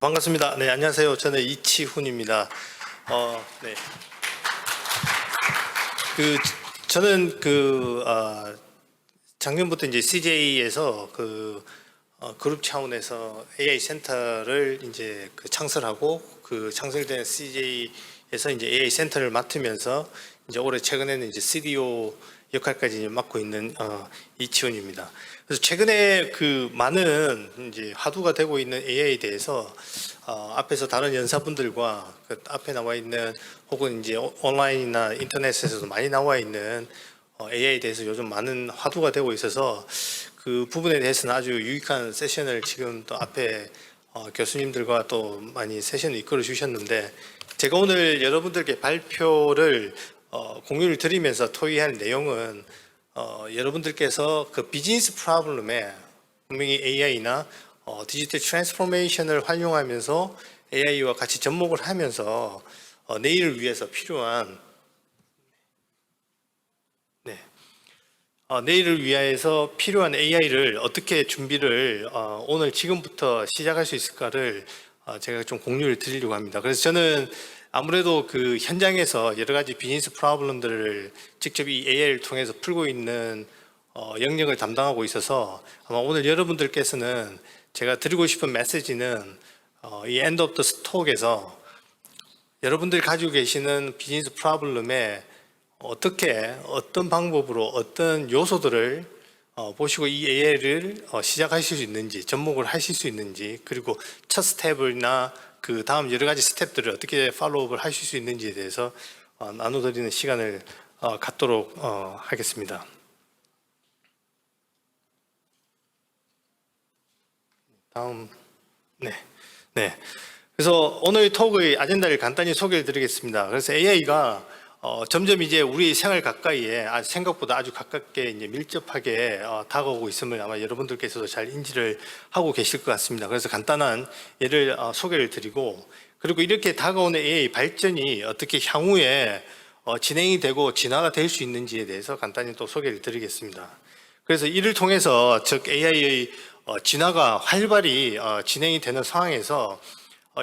반갑습니다. 네, 안녕하세요. 저는 이치훈입니다. 네. 그, 저는 작년부터 이제 CJ에서 그룹 차원에서 AI 센터를 이제 창설하고 창설된 CJ에서 이제 AI 센터를 맡으면서 이제 올해 최근에는 이제 CDO 역할까지 이제 맡고 있는 이치훈입니다. 그래서 최근에 많은 이제 화두가 되고 있는 AI에 대해서 앞에서 다른 연사분들과 앞에 나와 있는 혹은 이제 온라인이나 인터넷에서도 많이 나와 있는 AI에 대해서 요즘 많은 화두가 되고 있어서 그 부분에 대해서는 아주 유익한 세션을 지금 또 앞에 교수님들과 또 많이 세션을 이끌어 주셨는데, 제가 오늘 여러분들께 발표를 공유를 드리면서 토의할 내용은 여러분들께서 그 비즈니스 프로블럼에 분명히 AI나 디지털 트랜스포메이션을 활용하면서 AI와 같이 접목을 하면서 내일을 위해서 필요한 내일을 위해서 필요한 AI를 어떻게 준비를 오늘 지금부터 시작할 수 있을까를 제가 좀 공유를 드리려고 합니다. 그래서 저는 아무래도 그 현장에서 여러 가지 비즈니스 프로블럼들을 직접 이 AI를 통해서 풀고 있는 영역을 담당하고 있어서 아마 오늘 여러분들께서는 제가 드리고 싶은 메시지는 이 엔드 오브 더 스톡에서 여러분들이 가지고 계시는 비즈니스 프로블럼에 어떤 방법으로 어떤 요소들을 보시고 이 AI를 시작하실 수 있는지, 접목을 하실 수 있는지, 그리고 첫 스텝이나 그 다음 여러 가지 스텝들을 어떻게 팔로우업을 하실 수 있는지에 대해서 나눠드리는 시간을 갖도록 하겠습니다. 다음, 네. 그래서 오늘 톡의 아젠다를 간단히 소개를 드리겠습니다. 그래서 AI가 점점 이제 우리 생활 가까이에 생각보다 아주 가깝게 이제 밀접하게 다가오고 있음을 아마 여러분들께서도 잘 인지를 하고 계실 것 같습니다. 그래서 간단한 예를 소개를 드리고, 그리고 이렇게 다가오는 AI 발전이 어떻게 향후에 진행이 되고 진화가 될 수 있는지에 대해서 간단히 또 소개를 드리겠습니다. 그래서 이를 통해서 즉 AI의 진화가 활발히 진행이 되는 상황에서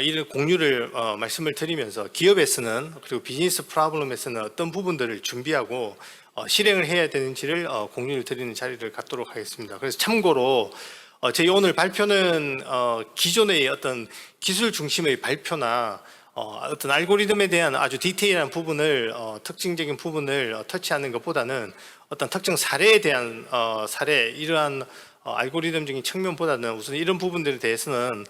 이를 공유를 말씀을 드리면서 기업에서는, 그리고 비즈니스 프로블럼에서는 어떤 부분들을 준비하고 실행을 해야 되는지를 공유를 드리는 자리를 갖도록 하겠습니다. 그래서 참고로 저희 오늘 발표는 기존의 어떤 기술 중심의 발표나 어떤 알고리즘에 대한 아주 디테일한 부분을 특징적인 부분을 터치하는 것보다는 어떤 특정 사례에 대한 이러한 알고리즘적인 측면보다는 우선 이런 부분들에 대해서는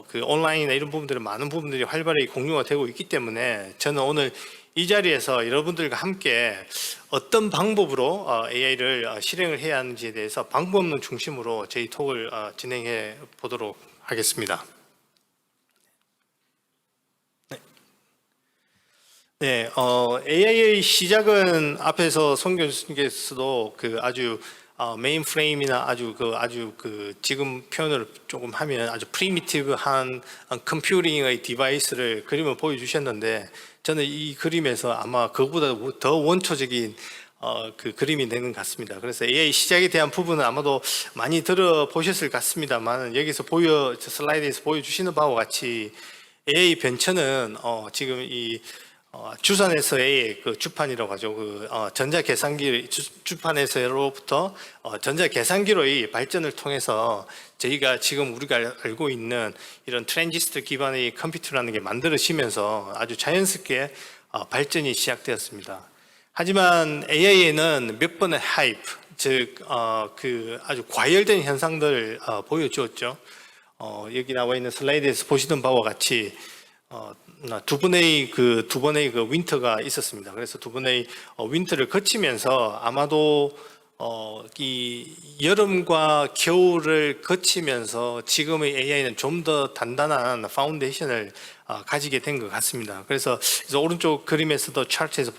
그 온라인이나 이런 부분들은 많은 부분들이 활발히 공유가 되고 있기 때문에 저는 오늘 이 자리에서 여러분들과 함께 어떤 방법으로 AI를 실행을 해야 하는지에 대해서 방법론 중심으로 저희 톡을 진행해 보도록 하겠습니다. 네, AI의 시작은 앞에서 송 교수님께서도 아주 메인프레임이나 아주 지금 표현을 조금 하면 아주 프리미티브한 컴퓨팅의 디바이스를 그림을 보여주셨는데, 저는 이 그림에서 아마 그거보다 더 원초적인 그 그림이 되는 것 같습니다. 그래서 AI 시작에 대한 부분은 아마도 많이 들어보셨을 것 같습니다만, 여기서 슬라이드에서 보여주시는 바와 같이 AI 변천은 지금 이 주산에서의 그 주판이라고 하죠. 전자계산기 주판에서로부터 전자계산기로의 발전을 통해서 저희가 지금 우리가 알고 있는 이런 트랜지스터 기반의 컴퓨터라는 게 만들어지면서 아주 자연스럽게 발전이 시작되었습니다. 하지만 AI에는 몇 번의 하이프, 즉 아주 과열된 현상들을 보여주었죠. 여기 나와 있는 슬라이드에서 보시던 바와 같이 두 번의 윈터가 있었습니다. 그래서 두 번의 윈터를 거치면서 아마도 이 여름과 겨울을 거치면서 지금의 AI는 좀 더 단단한 파운데이션을 가지게 된 것 같습니다. 그래서 오른쪽 그림에서도 차트에서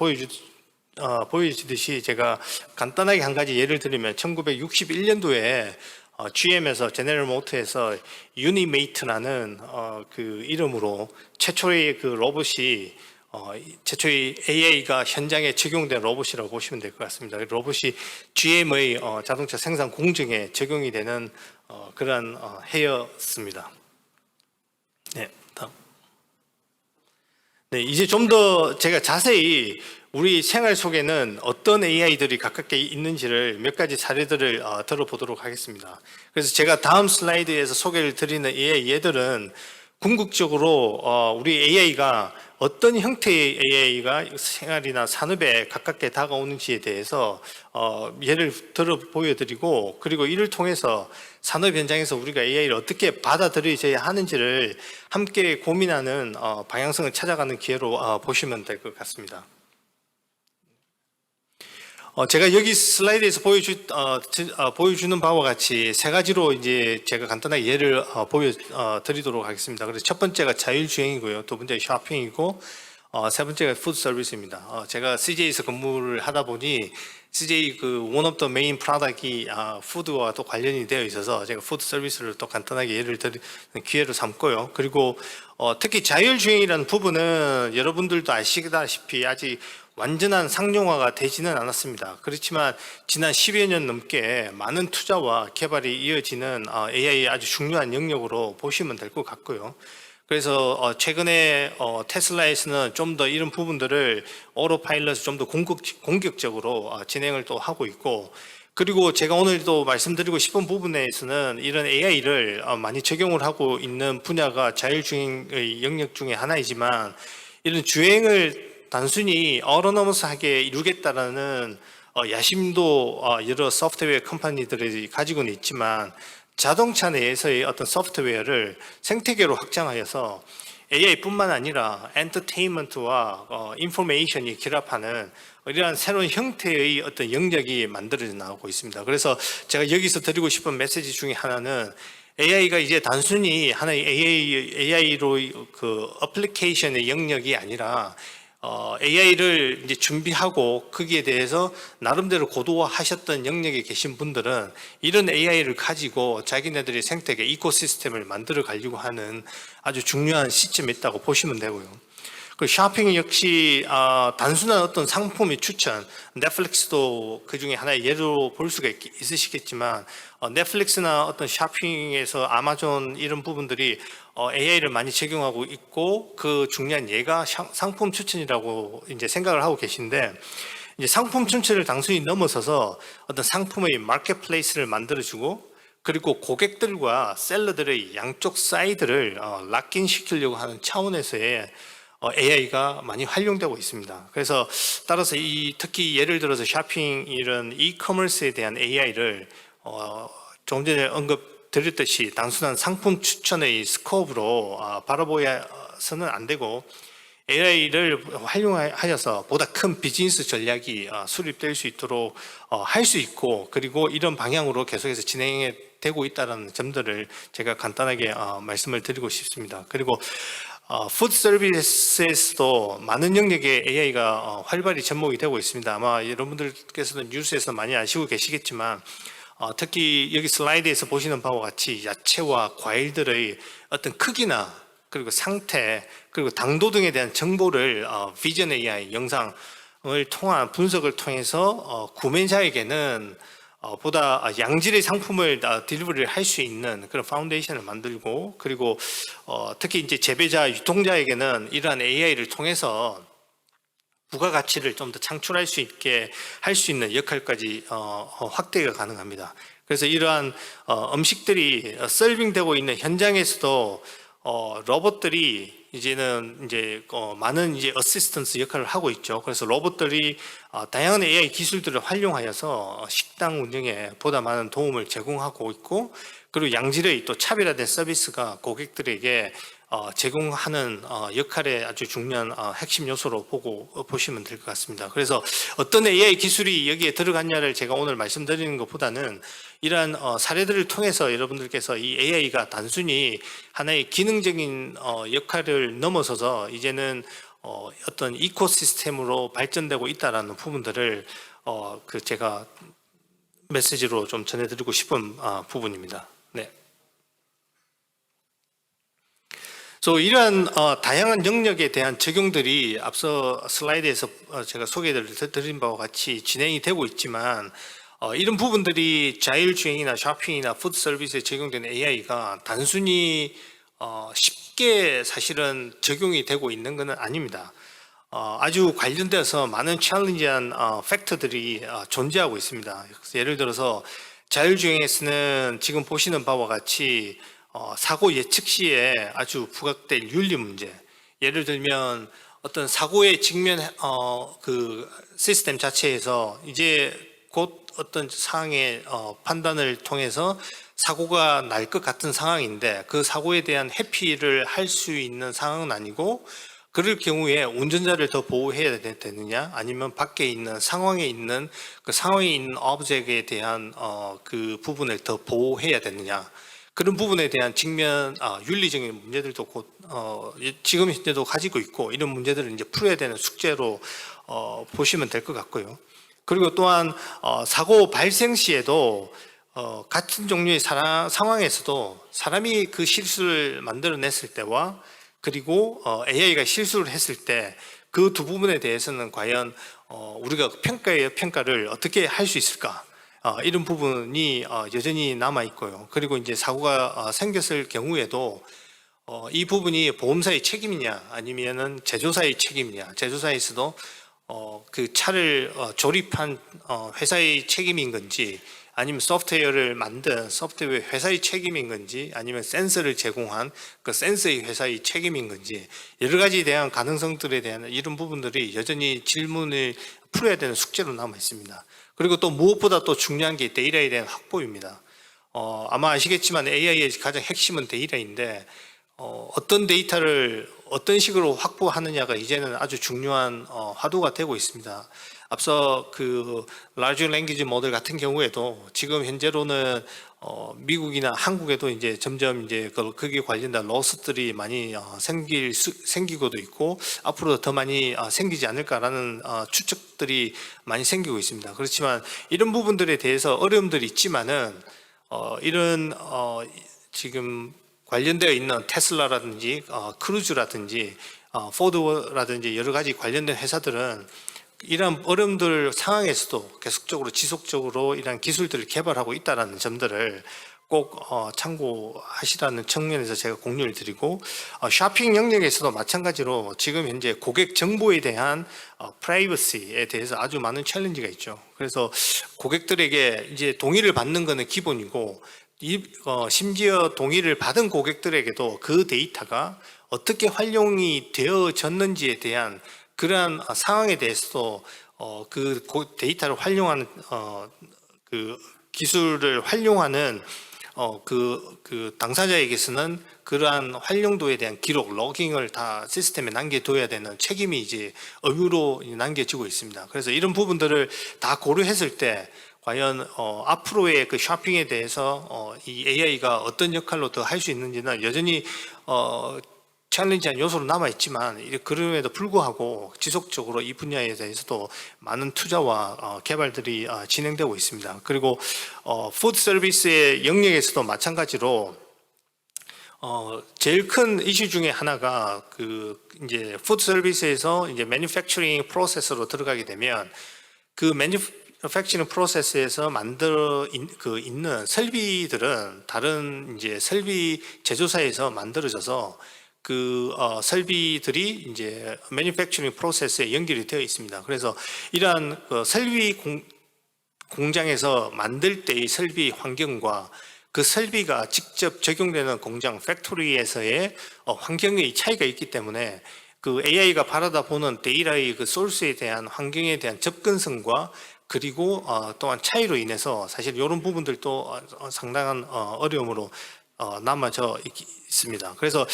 보여주듯이 제가 간단하게 한 가지 예를 들면 1961년도에 GM에서 제너럴 모터에서 유니메이트라는 그 이름으로 최초의 그 로봇이 최초의 AI가 현장에 적용된 로봇이라고 보시면 될 것 같습니다. 로봇이 GM의 자동차 생산 공정에 적용이 되는 그러한 해였습니다. 네, 다음. 네, 이제 좀 더 제가 자세히 우리 생활 속에는 어떤 AI들이 가깝게 있는지를 몇 가지 사례들을 들어보도록 하겠습니다. 그래서 제가 다음 슬라이드에서 소개를 드리는 AI 얘들은 궁극적으로 우리 AI가 어떤 형태의 AI가 생활이나 산업에 가깝게 다가오는지에 대해서 예를 들어 보여드리고, 그리고 이를 통해서 산업 현장에서 우리가 AI를 어떻게 받아들여야 하는지를 함께 고민하는 방향성을 찾아가는 기회로 보시면 될 것 같습니다. 제가 여기 슬라이드에서 보여주는 바와 같이 세 가지로 이제 제가 간단하게 예를 보여드리도록 하겠습니다. 그래서 첫 번째가 자율주행이고요. 두 번째가 쇼핑이고, 세 번째가 푸드 서비스입니다. 제가 CJ에서 근무를 하다 보니 CJ one of the main product이 푸드와 또 관련이 되어 있어서 제가 푸드 서비스를 또 간단하게 예를 드리는 기회로 삼고요. 그리고 특히 자율주행이라는 부분은 여러분들도 아시다시피 아직 완전한 상용화가 되지는 않았습니다. 그렇지만 지난 10여 년 넘게 많은 투자와 개발이 이어지는 AI의 아주 중요한 영역으로 보시면 될 것 같고요. 그래서 최근에 테슬라에서는 좀 더 이런 부분들을 오토파일럿을 좀 더 공격적으로 진행을 또 하고 있고, 그리고 제가 오늘 또 말씀드리고 싶은 부분에서는 이런 AI를 많이 적용을 하고 있는 분야가 자율주행의 영역 중에 하나이지만, 이런 주행을 단순히 어autonomous하게 이루겠다라는 야심도 여러 소프트웨어 컴퍼니들이 가지고는 있지만, 자동차 내에서의 어떤 소프트웨어를 생태계로 확장하여서 AI뿐만 아니라 엔터테인먼트와 인포메이션이 결합하는 이러한 새로운 형태의 어떤 영역이 만들어져 나오고 있습니다. 그래서 제가 여기서 드리고 싶은 메시지 중에 하나는, AI가 이제 단순히 하나의 AI로 그 어플리케이션의 영역이 아니라 AI를 이제 준비하고 거기에 대해서 나름대로 고도화하셨던 영역에 계신 분들은 이런 AI를 가지고 자기네들의 생태계 이코시스템을 만들어 가려고 하는 아주 중요한 시점에 있다고 보시면 되고요. 그 쇼핑 역시 단순한 어떤 상품의 추천, 넷플릭스도 그 중에 하나의 예로 볼 수가 있으시겠지만, 넷플릭스나 어떤 쇼핑에서 아마존 이런 부분들이 AI를 많이 적용하고 있고, 그 중요한 예가 상품 추천이라고 이제 생각을 하고 계신데, 이제 상품 추천을 단순히 넘어서서 어떤 상품의 마켓플레이스를 만들어주고, 그리고 고객들과 셀러들의 양쪽 사이드를 락인 시키려고 하는 차원에서의 AI가 많이 활용되고 있습니다. 그래서 따라서 특히 예를 들어서 쇼핑 이런 이커머스에 대한 AI를 조금 전에 언급드렸듯이 단순한 상품 추천의 스코프로 바라보아서는 안 되고, AI를 활용하여서 보다 큰 비즈니스 전략이 수립될 수 있도록 할 수 있고, 그리고 이런 방향으로 계속해서 진행이 되고 있다는 점들을 제가 간단하게 말씀을 드리고 싶습니다. 그리고 푸드 서비스에서도 많은 영역의 AI가 활발히 접목이 되고 있습니다. 아마 여러분들께서는 뉴스에서 많이 아시고 계시겠지만, 특히 여기 슬라이드에서 보시는 바와 같이 야채와 과일들의 어떤 크기나 그리고 상태, 그리고 당도 등에 대한 정보를 비전 AI 영상을 통한 분석을 통해서 구매자에게는 보다 양질의 상품을 딜리버리를 할 수 있는 그런 파운데이션을 만들고, 그리고 특히 이제 재배자, 유통자에게는 이러한 AI를 통해서 부가가치를 좀 더 창출할 수 있게 할 수 있는 역할까지 확대가 가능합니다. 그래서 이러한 음식들이 서빙되고 있는 현장에서도 로봇들이 이제는 이제 많은 이제 어시스턴스 역할을 하고 있죠. 그래서 로봇들이 다양한 AI 기술들을 활용하여서 식당 운영에 보다 많은 도움을 제공하고 있고, 그리고 양질의 또 차별화된 서비스가 고객들에게 제공하는 역할의 아주 중요한 핵심 요소로 보시면 될 것 같습니다. 그래서 어떤 AI 기술이 여기에 들어갔냐를 제가 오늘 말씀드리는 것보다는, 이러한 사례들을 통해서 여러분들께서 이 AI가 단순히 하나의 기능적인 역할을 넘어서서 이제는 어떤 이코시스템으로 발전되고 있다라는 부분들을 제가 메시지로 좀 전해드리고 싶은 부분입니다. 네. 이러한 다양한 영역에 대한 적용들이 앞서 슬라이드에서 제가 소개를 드린 바와 같이 진행이 되고 있지만, 이런 부분들이 자율주행이나 쇼핑이나 푸드 서비스에 적용되는 AI가 단순히 쉽게 사실은 적용이 되고 있는 것은 아닙니다. 아주 관련돼서 많은 챌린지한 팩터들이 존재하고 있습니다. 예를 들어서 자율주행에서는 지금 보시는 바와 같이 사고 예측 시에 아주 부각될 윤리 문제, 예를 들면 어떤 사고에 직면 그 시스템 자체에서 이제 곧 어떤 상황의 판단을 통해서 사고가 날 것 같은 상황인데 그 사고에 대한 회피를 할 수 있는 상황은 아니고, 그럴 경우에 운전자를 더 보호해야 되느냐, 아니면 밖에 있는 상황에 있는 그 상황에 있는 오브젝트에 대한 그 부분을 더 보호해야 되느냐, 그런 부분에 대한 직면 윤리적인 문제들도 곧 지금 현재도 가지고 있고, 이런 문제들을 이제 풀어야 되는 숙제로 보시면 될 것 같고요. 그리고 또한 사고 발생 시에도 같은 종류의 상황에서도 사람이 그 실수를 만들어냈을 때와 그리고 AI가 실수를 했을 때 그 두 부분에 대해서는 과연 우리가 평가를 어떻게 할 수 있을까? 이런 부분이 여전히 남아 있고요. 그리고 이제 사고가 생겼을 경우에도 이 부분이 보험사의 책임이냐 아니면은 제조사의 책임이냐, 제조사에서도 그 차를 조립한 회사의 책임인 건지, 아니면 소프트웨어를 만든 소프트웨어 회사의 책임인 건지, 아니면 센서를 제공한 그 센서의 회사의 책임인 건지, 여러 가지에 대한 가능성들에 대한 이런 부분들이 여전히 질문을 풀어야 되는 숙제로 남아 있습니다. 그리고 또 무엇보다 또 중요한 게 데이터에 대한 확보입니다. 아마 아시겠지만 AI의 가장 핵심은 데이터인데 어떤 데이터를 어떤 식으로 확보하느냐가 이제는 아주 중요한 화두가 되고 있습니다. 앞서 그 large language model 같은 경우에도 지금 현재로는 미국이나 한국에도 이제 점점 이제 거기에 관련된 로스들이 많이 생기고도 있고, 앞으로 더 많이 생기지 않을까라는 추측들이 많이 생기고 있습니다. 그렇지만 이런 부분들에 대해서 어려움들이 있지만은 이런 지금 관련되어 있는 테슬라라든지 크루즈라든지 포드라든지 여러 가지 관련된 회사들은 이러한 어려움들 상황에서도 계속적으로 지속적으로 이러한 기술들을 개발하고 있다는 점들을 꼭 참고하시라는 측면에서 제가 공유를 드리고, 쇼핑 영역에서도 마찬가지로 지금 현재 고객 정보에 대한 프라이버시에 대해서 아주 많은 챌린지가 있죠. 그래서 고객들에게 이제 동의를 받는 것은 기본이고, 심지어 동의를 받은 고객들에게도 그 데이터가 어떻게 활용이 되어졌는지에 대한 그러한 상황에 대해서도 그 데이터를 활용하는 그 기술을 활용하는 그 당사자에게서는 그러한 활용도에 대한 기록, 로깅을 다 시스템에 남겨둬야 되는 책임이 이제 의무로 남겨지고 있습니다. 그래서 이런 부분들을 다 고려했을 때 과연 앞으로의 그 쇼핑에 대해서 이 AI가 어떤 역할로 더 할 수 있는지는 여전히 챌린지한 요소로 남아있지만, 그럼에도 불구하고 지속적으로 이 분야에 대해서도 많은 투자와 개발들이 진행되고 있습니다. 그리고 푸드 서비스의 영역에서도 마찬가지로 제일 큰 이슈 중에 하나가 그 이제 푸드 서비스에서 이제 매니팩처링 프로세스로 들어가게 되면 그 매니팩처링 프로세스에서 있는 설비들은 다른 이제 설비 제조사에서 만들어져서 그 설비들이 이제 매니팩처링 프로세스에 연결이 되어 있습니다. 그래서 이러한 그 설비 공장에서 만들 때의 설비 환경과 그 설비가 직접 적용되는 공장 팩토리에서의 환경의 차이가 있기 때문에 그 AI가 바라다 보는 데이터의 그 소스에 대한 환경에 대한 접근성과 그리고 또한 차이로 인해서 사실 이런 부분들도 상당한 어려움으로 남아져 있습니다. 그래서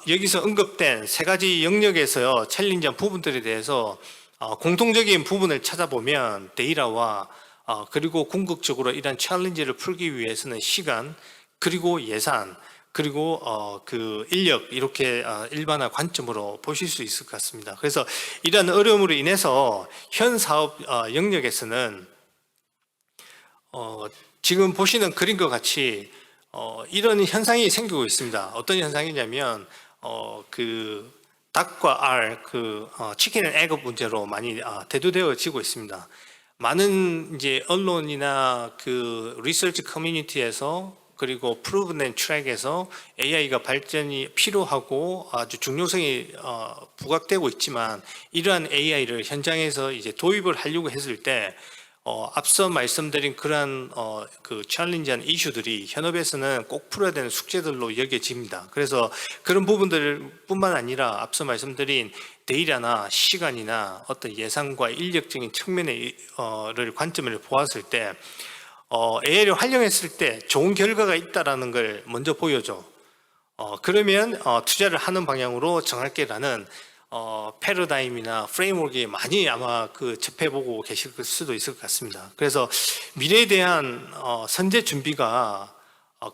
여기서 언급된 세 가지 영역에서 챌린지한 부분들에 대해서 공통적인 부분을 찾아보면 데이터와 그리고 궁극적으로 이런 챌린지를 풀기 위해서는 시간, 그리고 예산, 그리고 그 인력, 이렇게 일반화 관점으로 보실 수 있을 것 같습니다. 그래서 이러한 어려움으로 인해서 현 사업 영역에서는 지금 보시는 그림과 같이 이런 현상이 생기고 있습니다. 어떤 현상이냐면 그 닭과 알, 그 치킨 앤 에그 문제로 많이 대두되어지고 있습니다. 많은 이제 언론이나 그 리서치 커뮤니티에서 그리고 proven and track에서 AI가 발전이 필요하고 아주 중요성이 부각되고 있지만 이러한 AI를 현장에서 이제 도입을 하려고 했을 때 앞서 말씀드린 그러한 그 챌린지한 이슈들이 현업에서는 꼭 풀어야 되는 숙제들로 여겨집니다. 그래서 그런 부분들뿐만 아니라 앞서 말씀드린 데이터나 시간이나 어떤 예산과 인력적인 측면의 관점을 보았을 때 AI를 활용했을 때 좋은 결과가 있다라는 걸 먼저 보여줘. 그러면 투자를 하는 방향으로 정할게라는 패러다임이나 프레임워크에 많이 아마 접해보고 계실 수도 있을 것 같습니다. 그래서 미래에 대한 선제 준비가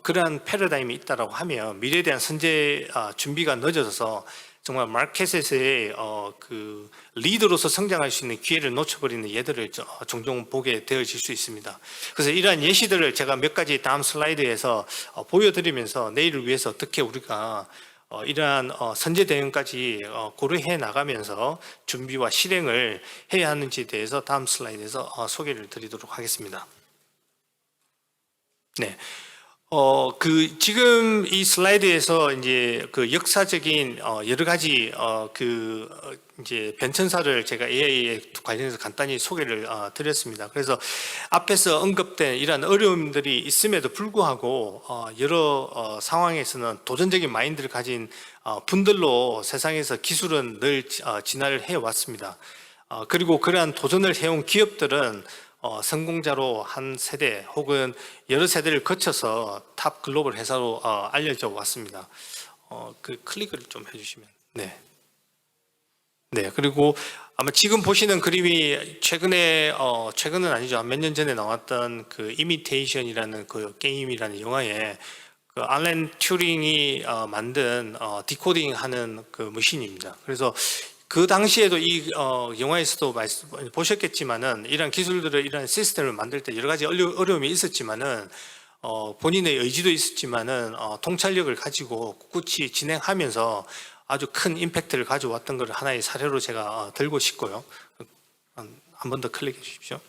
그러한 패러다임이 있다라고 하면 미래에 대한 선제 준비가 늦어져서 정말 마켓에서의 그 리더로서 성장할 수 있는 기회를 놓쳐버리는 예들을 종종 보게 되어질 수 있습니다. 그래서 이러한 예시들을 제가 몇 가지 다음 슬라이드에서 보여드리면서 내일을 위해서 어떻게 우리가 이러한 선제 대응까지 고려해 나가면서 준비와 실행을 해야 하는지에 대해서 다음 슬라이드에서 소개를 드리도록 하겠습니다. 네. 지금 이 슬라이드에서 이제 그 역사적인 여러 가지 이제 변천사를 제가 AI에 관련해서 간단히 소개를 드렸습니다. 그래서 앞에서 언급된 이러한 어려움들이 있음에도 불구하고 여러 상황에서는 도전적인 마인드를 가진 분들로 세상에서 기술은 늘 진화를 해왔습니다. 그리고 그러한 도전을 해온 기업들은 성공자로 한 세대 혹은 여러 세대를 거쳐서 탑 글로벌 회사로 알려져 왔습니다. 그 클릭을 좀 해주시면. 네. 네. 그리고 아마 지금 보시는 그림이 최근은 아니죠. 몇 년 전에 나왔던 그 이미테이션이라는 그 게임이라는 영화에 그 알렌 튜링이 만든 디코딩하는 그 머신입니다. 그래서 그 당시에도 이 영화에서도 보셨겠지만은 이런 기술들을 이런 시스템을 만들 때 여러 가지 어려움이 있었지만은 본인의 의지도 있었지만은 통찰력을 가지고 꿋꿋이 진행하면서 아주 큰 임팩트를 가져왔던 걸 하나의 사례로 제가 들고 싶고요. 한 번 더 클릭해 주십시오.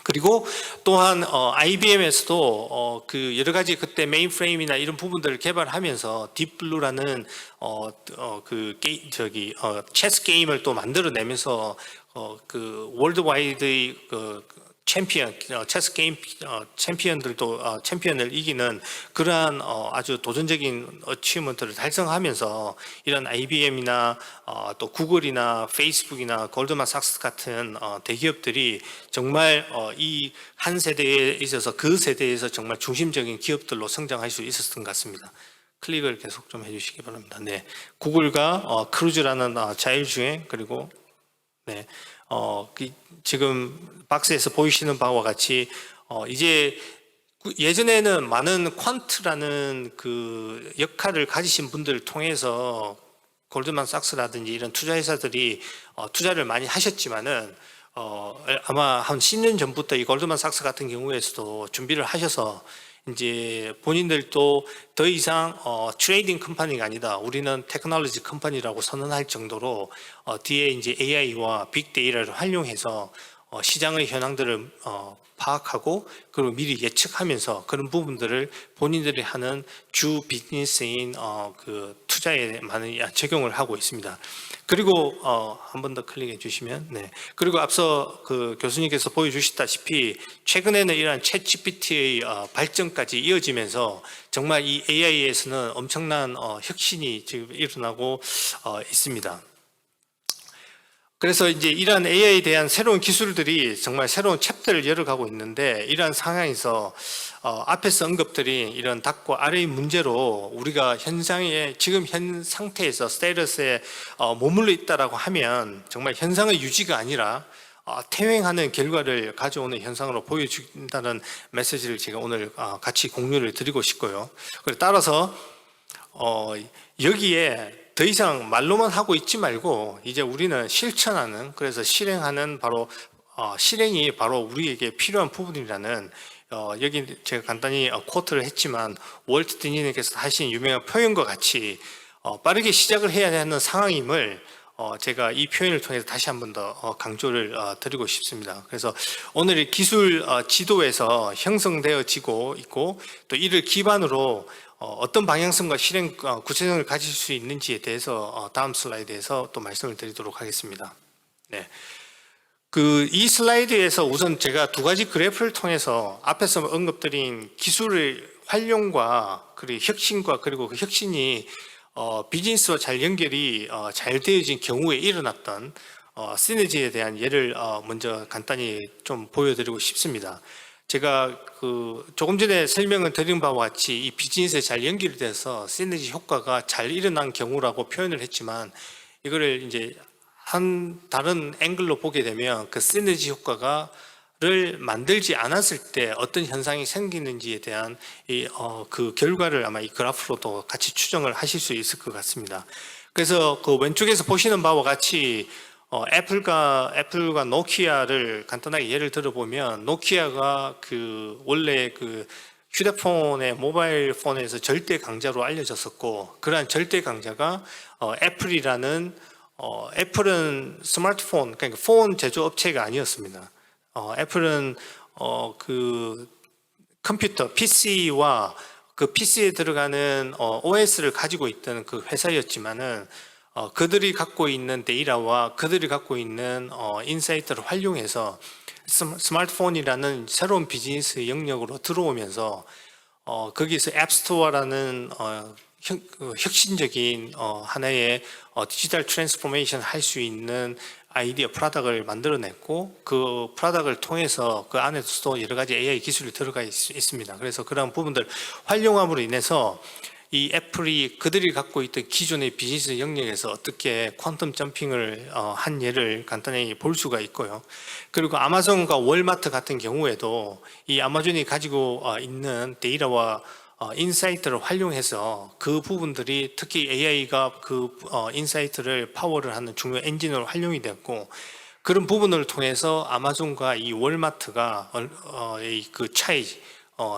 그리고 또한 IBM에서도 그 여러 가지 그때 메인프레임이나 이런 부분들을 개발하면서 딥블루라는 체스 게임을 또 만들어내면서 그 월드와이드의 챔피언, 체스 게임 챔피언들도 챔피언을 이기는 그러한 아주 도전적인 어치먼트를 달성하면서 이런 IBM이나 또 구글이나 페이스북이나 골드만삭스 같은 대기업들이 정말 이 한 세대에 있어서 그 세대에서 정말 중심적인 기업들로 성장할 수 있었던 것 같습니다. 클릭을 계속 좀 해주시기 바랍니다. 네, 구글과 크루즈라는 자율주행 그리고 네. 지금 박스에서 보이시는 바와 같이 이제 예전에는 많은 퀀트라는 그 역할을 가지신 분들을 통해서 골드만삭스라든지 이런 투자회사들이 투자를 많이 하셨지만은 아마 한 10년 전부터 이 골드만삭스 같은 경우에서도 준비를 하셔서 이제 본인들도 더 이상 트레이딩 컴퍼니가 아니다. 우리는 테크놀로지 컴퍼니라고 선언할 정도로 뒤에 이제 AI와 빅데이터를 활용해서 시장의 현황들을 파악하고 그리고 미리 예측하면서 그런 부분들을 본인들이 하는 주 비즈니스인 그 투자에 많이 적용을 하고 있습니다. 그리고 한 번 더 클릭해 주시면 네. 그리고 앞서 그 교수님께서 보여주셨다시피 최근에는 이러한 챗GPT의 발전까지 이어지면서 정말 이 AI에서는 엄청난 혁신이 지금 일어나고 있습니다. 그래서 이제 이러한 AI에 대한 새로운 기술들이 정말 새로운 챕터를 열어가고 있는데 이러한 상황에서 앞에서 언급드린 이런 닭과 알의 문제로 우리가 현상의 지금 현 상태에서 스테이터스에 머물러 있다라고 하면 정말 현상의 유지가 아니라 퇴행하는 결과를 가져오는 현상으로 보여준다는 메시지를 제가 오늘 같이 공유를 드리고 싶고요. 그리고 따라서 여기에 더 이상 말로만 하고 있지 말고 이제 우리는 실천하는 그래서 실행하는 실행이 바로 우리에게 필요한 부분이라는 여기 제가 간단히 코트를 했지만 월트 디즈니께서 하신 유명한 표현과 같이 빠르게 시작을 해야 하는 상황임을 제가 이 표현을 통해서 다시 한 번 더 강조를 드리고 싶습니다. 그래서 오늘 기술 지도에서 형성되어지고 있고 또 이를 기반으로 어떤 방향성과 실행 구체성을 가질 수 있는지에 대해서 다음 슬라이드에서 또 말씀을 드리도록 하겠습니다. 네. 이 슬라이드에서 우선 제가 두 가지 그래프를 통해서 앞에서 언급드린 기술의 활용과 그리고 혁신과 그리고 그 혁신이 비즈니스와 잘 연결이 잘 되어진 경우에 일어났던 시너지에 대한 예를 먼저 간단히 좀 보여드리고 싶습니다. 제가 조금 전에 설명을 드린 바와 같이 이 비즈니스에 잘 연결이 돼서 시너지 효과가 잘 일어난 경우라고 표현을 했지만 이거를 이제 한 다른 앵글로 보게 되면 그 시너지 효과를 만들지 않았을 때 어떤 현상이 생기는지에 대한 그 결과를 아마 이 그래프로도 같이 추정을 하실 수 있을 것 같습니다. 그래서 그 왼쪽에서 보시는 바와 같이 애플과 노키아를 간단하게 예를 들어보면 노키아가 원래 휴대폰의 모바일 폰에서 절대 강자로 알려졌었고 그러한 절대 강자가 애플이라는 애플은 스마트폰, 그러니까 폰 제조업체가 아니었습니다. 애플은 컴퓨터, PC와 그 PC에 들어가는 OS를 가지고 있던 그 회사였지만은 그들이 갖고 있는 데이터와 그들이 갖고 있는 인사이트를 활용해서 스마트폰이라는 새로운 비즈니스 영역으로 들어오면서 거기서 앱스토어라는 혁신적인 하나의 디지털 트랜스포메이션 할 수 있는 아이디어 프로덕트를 만들어냈고 그 프로덕트를 통해서 그 안에서도 여러 가지 AI 기술이 들어가 있습니다. 그래서 그런 부분들 활용함으로 인해서 이 애플이 그들이 갖고 있던 기존의 비즈니스 영역에서 어떻게 퀀텀 점핑을 한 예를 간단히 볼 수가 있고요. 그리고 아마존과 월마트 같은 경우에도 이 아마존이 가지고 있는 데이터와 인사이트를 활용해서 그 부분들이 특히 AI가 인사이트를 파워를 하는 중요한 엔진으로 활용이 됐고 그런 부분을 통해서 아마존과 이 월마트가 그 차이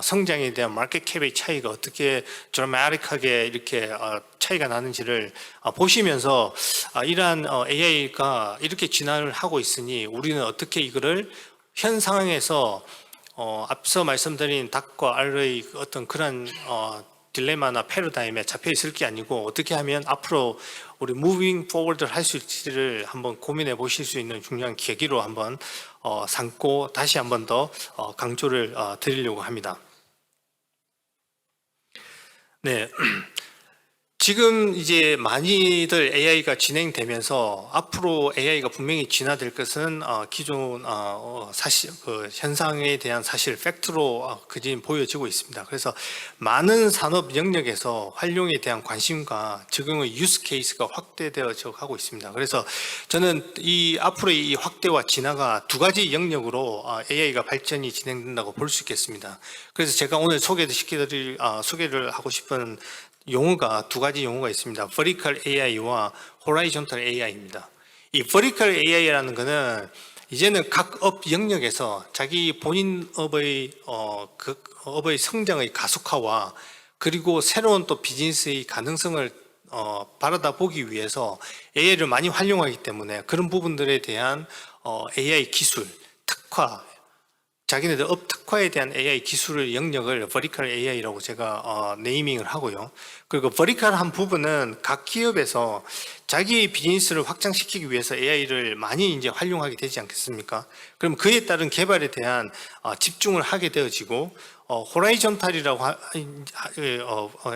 성장에 대한 마켓 캡의 차이가 어떻게 드라마틱하게 이렇게 차이가 나는지를 보시면서 이러한 AI가 이렇게 진화를 하고 있으니 우리는 어떻게 이거를 현 상황에서 앞서 말씀드린 닭과 알의 어떤 그런 딜레마나 패러다임에 잡혀 있을 게 아니고 어떻게 하면 앞으로 우리 무빙 포워드를 할 수 있을지를 한번 고민해 보실 수 있는 중요한 계기로 한번 삼고 다시 한번 더 강조를 드리려고 합니다. 네. 지금 이제 많이들 AI가 진행되면서 앞으로 AI가 분명히 진화될 것은 기존 사실 현상에 대한 사실 팩트로 그지 보여지고 있습니다. 그래서 많은 산업 영역에서 활용에 대한 관심과 적용의 유스 케이스가 확대되어져 가고 있습니다. 그래서 저는 이 앞으로의 이 확대와 진화가 두 가지 영역으로 AI가 발전이 진행된다고 볼 수 있겠습니다. 그래서 제가 오늘 소개를 하고 싶은 용어가 두 가지 용어가 있습니다. Vertical AI와 Horizontal AI입니다. 이 Vertical AI라는 것은 이제는 각 업 영역에서 자기 본인 업의 업의 성장의 가속화와 그리고 새로운 또 비즈니스의 가능성을 바라다 보기 위해서 AI를 많이 활용하기 때문에 그런 부분들에 대한 AI 기술, 특화, 자기네들 업 특화에 대한 AI 기술의 영역을 버티컬 AI라고 제가 네이밍을 하고요. 그리고 버티컬한 부분은 각 기업에서 자기 비즈니스를 확장시키기 위해서 AI를 많이 이제 활용하게 되지 않겠습니까? 그럼 그에 따른 개발에 대한 집중을 하게 되어지고 호라이존탈이라고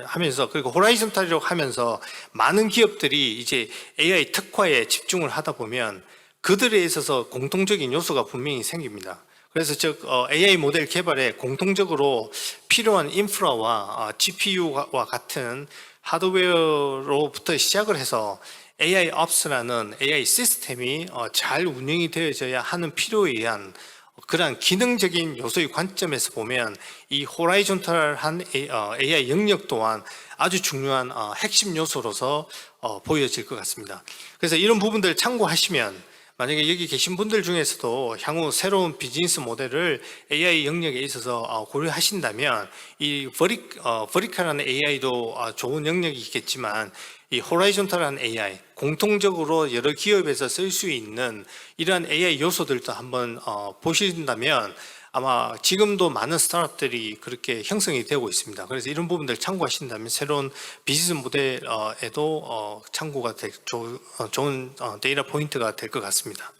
하면서 그리고 호라이존탈이라고 하면서 많은 기업들이 이제 AI 특화에 집중을 하다 보면 그들에 있어서 공통적인 요소가 분명히 생깁니다. 그래서 즉 AI 모델 개발에 공통적으로 필요한 인프라와 GPU와 같은 하드웨어로부터 시작을 해서 AI Ops라는 AI 시스템이 잘 운영이 되어져야 하는 필요에 의한 그러한 기능적인 요소의 관점에서 보면 이 호라이존탈한 AI 영역 또한 아주 중요한 핵심 요소로서 보여질 것 같습니다. 그래서 이런 부분들 참고하시면 만약에 여기 계신 분들 중에서도 향후 새로운 비즈니스 모델을 AI 영역에 있어서 고려하신다면 이 버티컬한 AI도 좋은 영역이 있겠지만 이 호라이존탈한 AI, 공통적으로 여러 기업에서 쓸 수 있는 이러한 AI 요소들도 한번 보신다면 아마 지금도 많은 스타트업들이 그렇게 형성이 되고 있습니다. 그래서 이런 부분들 참고하신다면 새로운 비즈니스 모델에도 참고가 될 좋은 데이터 포인트가 될 것 같습니다.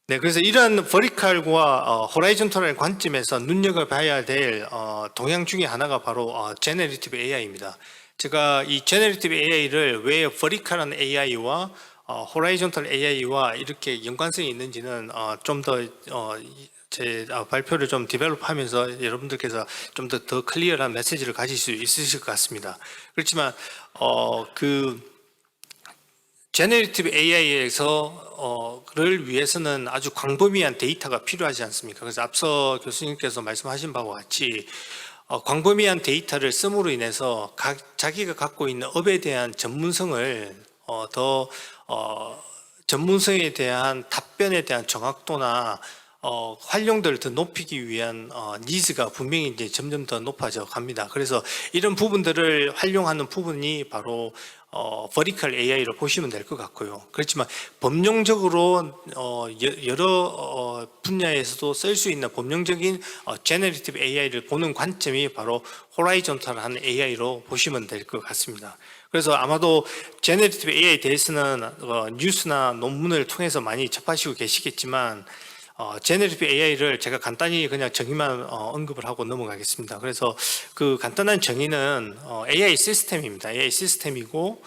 네, 그래서 이러한 버티칼과 호라이존탈의 관점에서 눈여겨봐야 될 동향 중에 하나가 바로 제네리티브 AI입니다. 제가 이 제네리티브 AI를 왜 버티칼한 AI와 호라이존탈 AI와 이렇게 연관성이 있는지는 좀 더 제 발표를 좀 디벨롭하면서 여러분들께서 좀 더 클리어한 메시지를 가질 수 있으실 것 같습니다. 그렇지만 그 제네리티브 AI에서를 위해서는 아주 광범위한 데이터가 필요하지 않습니까? 그래서 앞서 교수님께서 말씀하신 바와 같이 광범위한 데이터를 씀으로 인해서 자기가 갖고 있는 업에 대한 전문성을 더 전문성에 대한 답변에 대한 정확도나 활용도를 더 높이기 위한 니즈가 분명히 이제 점점 더 높아져 갑니다. 그래서 이런 부분들을 활용하는 부분이 바로 버티컬 AI로 보시면 될 것 같고요. 그렇지만 법령적으로 여러 분야에서도 쓸 수 있는 법령적인 제너리티브 AI를 보는 관점이 바로 호라이존탈한 AI로 보시면 될 것 같습니다. 그래서 아마도 제너리티브 AI에 대해서는 뉴스나 논문을 통해서 많이 접하시고 계시겠지만 제너리티브 AI를 제가 간단히 그냥 정의만 언급을 하고 넘어가겠습니다. 그래서 그 간단한 정의는 AI 시스템입니다. AI 시스템이고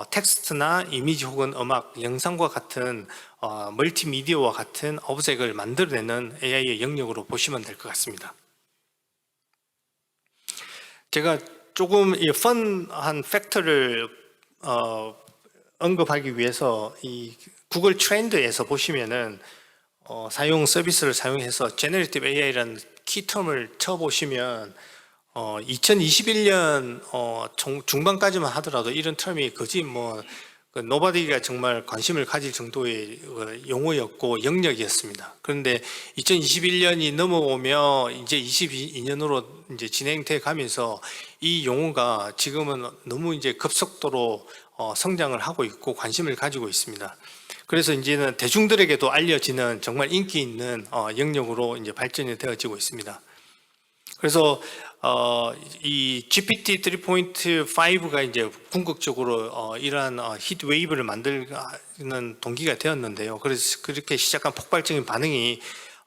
텍스트나 이미지 혹은 음악, 영상과 같은 멀티미디어와 같은 오브젝트를 만들어내는 AI의 영역으로 보시면 될 것 같습니다. 제가 조금 이 펀한 팩터를 언급하기 위해서 이 구글 트렌드에서 보시면은 사용 서비스를 사용해서 제너리티브 AI라는 키텀을 쳐보시면 2021년 중반까지만 하더라도 이런 텀이 거의 노바디가 정말 관심을 가질 정도의 용어였고 영역이었습니다. 그런데 2021년이 넘어오며 이제 22년으로 이제 진행돼 가면서 이 용어가 지금은 너무 이제 급속도로 성장을 하고 있고 관심을 가지고 있습니다. 그래서 이제는 대중들에게도 알려지는 정말 인기 있는 영역으로 이제 발전이 되어지고 있습니다. 그래서 이 GPT 3.5가 이제 궁극적으로 이러한 히트 웨이브를 만드는 동기가 되었는데요. 그래서 그렇게 시작한 폭발적인 반응이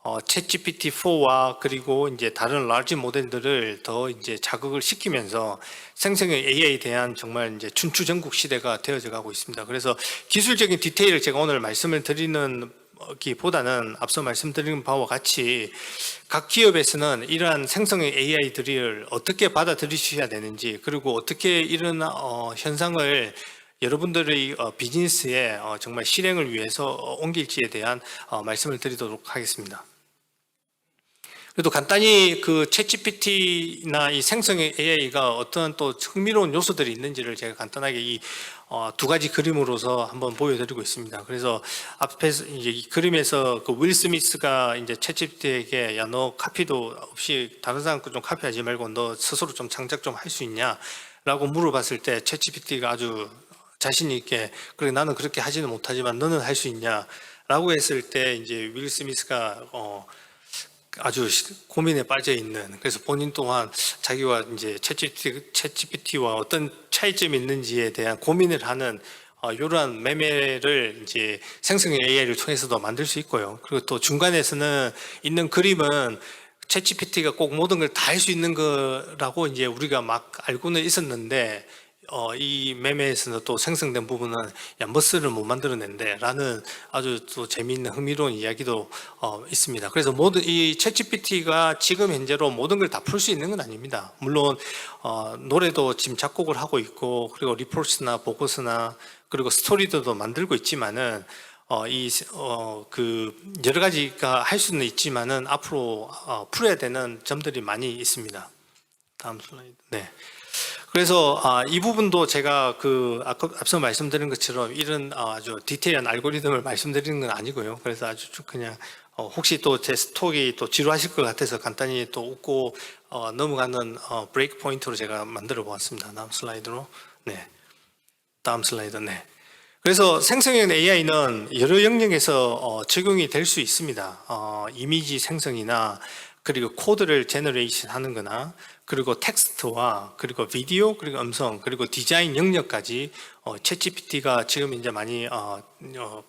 챗GPT-4와 그리고 이제 다른 라지 모델들을 더 이제 자극을 시키면서 생성형 AI에 대한 정말 이제 춘추전국 시대가 되어져 가고 있습니다. 그래서 기술적인 디테일을 제가 오늘 말씀을 드리는 기보다는 앞서 말씀드린 바와 같이 각 기업에서는 이러한 생성형 AI들을 어떻게 받아들이셔야 되는지 그리고 어떻게 이런 현상을 여러분들의 비즈니스에 정말 실행을 위해서 옮길지에 대한 말씀을 드리도록 하겠습니다. 그래도 간단히 그 챗GPT나 이 생성형 AI가 어떤 또 흥미로운 요소들이 있는지를 제가 간단하게 이 두 가지 그림으로서 한번 보여드리고 있습니다. 그래서 앞에서 이제 이 그림에서 그 윌 스미스가 이제 챗GPT에게 야, 너 카피도 없이 다른 사람 거 좀 카피하지 말고 너 스스로 좀 창작 좀 할 수 있냐라고 물어봤을 때 챗GPT가 아주 자신 있게 그래 나는 그렇게 하지는 못하지만 너는 할 수 있냐라고 했을 때 이제 윌 스미스가 아주 고민에 빠져 있는 그래서 본인 또한 자기와 이제 챗GPT와 어떤 차이점이 있는지에 대한 고민을 하는 이러한 매매를 이제 생성형 AI를 통해서도 만들 수 있고요. 그리고 또 중간에서는 있는 그림은 챗GPT가 꼭 모든 걸 다 할 수 있는 거라고 이제 우리가 막 알고는 있었는데 이 매매에서는 또 생성된 부분은 야 머스를 못 만들어낸대 라는 아주 또 재미있는 흥미로운 이야기도 있습니다. 그래서 모든 이 챗GPT가 지금 현재로 모든 걸 다 풀 수 있는 건 아닙니다. 물론 노래도 지금 작곡을 하고 있고 그리고 리포트나 보고서나 그리고 스토리도 만들고 있지만은 그 여러 가지가 할 수는 있지만은 앞으로 풀어야 되는 점들이 많이 있습니다. 다음 슬라이드. 네. 그래서 이 부분도 제가 그 앞서 말씀드린 것처럼 이런 아주 디테일한 알고리즘을 말씀드리는 건 아니고요. 그래서 아주 그냥 혹시 또 제 톡이 또 지루하실 것 같아서 간단히 또 웃고 넘어가는 브레이크 포인트로 제가 만들어 보았습니다. 다음 슬라이드로. 네. 다음 슬라이드. 네. 그래서 생성형 AI는 여러 영역에서 적용이 될 수 있습니다. 이미지 생성이나 그리고 코드를 제너레이션 하는 거나 그리고 텍스트와 그리고 비디오 그리고 음성 그리고 디자인 영역까지 챗GPT가 지금 이제 많이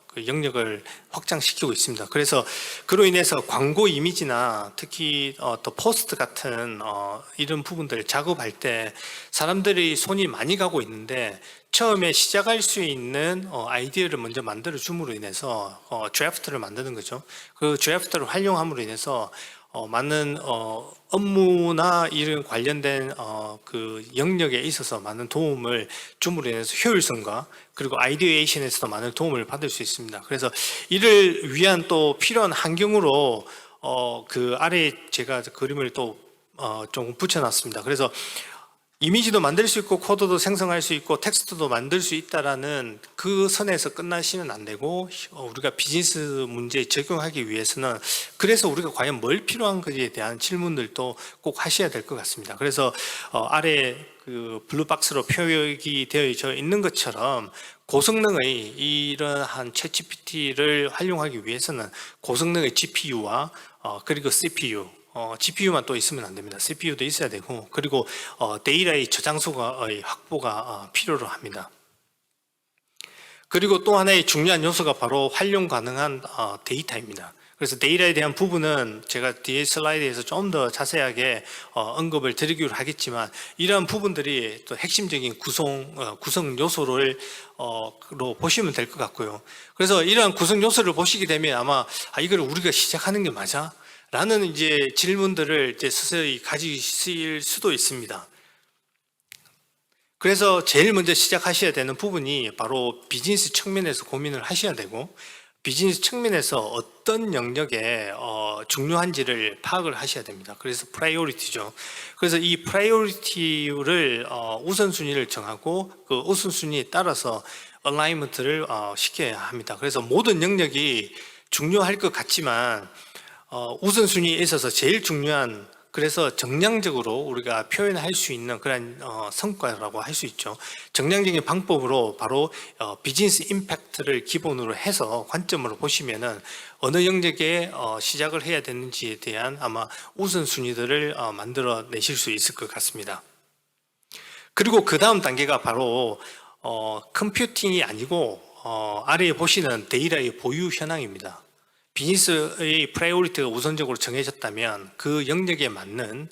그 영역을 확장시키고 있습니다. 그래서 그로 인해서 광고 이미지나 특히 또 포스트 같은 이런 부분들 작업할 때 사람들이 손이 많이 가고 있는데 처음에 시작할 수 있는 아이디어를 먼저 만들어 줌으로 인해서 드래프트를 만드는 거죠. 그 드래프트를 활용함으로 인해서 많은 업무나 이런 관련된 그 영역에 있어서 많은 도움을 줌으로 인해서 효율성과 그리고 아이디어에이션에서도 많은 도움을 받을 수 있습니다. 그래서 이를 위한 또 필요한 환경으로 그 아래에 제가 그림을 또 좀 붙여놨습니다. 그래서 이미지도 만들 수 있고 코드도 생성할 수 있고 텍스트도 만들 수 있다라는 그 선에서 끝나시면 안 되고 우리가 비즈니스 문제에 적용하기 위해서는 그래서 우리가 과연 뭘 필요한 것에 대한 질문들도 꼭 하셔야 될 것 같습니다. 그래서 아래 그 블루박스로 표기 되어 있는 것처럼 고성능의 이러한 챗GPT를 활용하기 위해서는 고성능의 GPU와 그리고 CPU GPU만 또 있으면 안 됩니다. CPU도 있어야 되고 그리고 데이터의 저장소의 확보가 필요로 합니다. 그리고 또 하나의 중요한 요소가 바로 활용 가능한 데이터입니다. 그래서 데이터에 대한 부분은 제가 뒤에 슬라이드에서 좀 더 자세하게 언급을 드리기로 하겠지만 이러한 부분들이 또 핵심적인 구성 요소를 로 보시면 될 것 같고요. 그래서 이러한 구성 요소를 보시게 되면 아마 이걸 우리가 시작하는 게 맞아? 라는 이제 질문들을 이제 서서히 가지실 수도 있습니다. 그래서 제일 먼저 시작하셔야 되는 부분이 바로 비즈니스 측면에서 고민을 하셔야 되고 비즈니스 측면에서 어떤 영역에 중요한지를 파악을 하셔야 됩니다. 그래서 프라이오리티죠. 그래서 이 프라이오리티를 우선순위를 정하고 그 우선순위에 따라서 얼라이먼트를 시켜야 합니다. 그래서 모든 영역이 중요할 것 같지만 우선순위에 있어서 제일 중요한 그래서 정량적으로 우리가 표현할 수 있는 그런 성과라고 할 수 있죠. 정량적인 방법으로 바로 비즈니스 임팩트를 기본으로 해서 관점으로 보시면은 어느 영역에 시작을 해야 되는지에 대한 아마 우선순위들을 만들어 내실 수 있을 것 같습니다. 그리고 그 다음 단계가 바로 컴퓨팅이 아니고 아래에 보시는 데이터의 보유 현황입니다. 비즈니스의 프라이오리티가 우선적으로 정해졌다면 그 영역에 맞는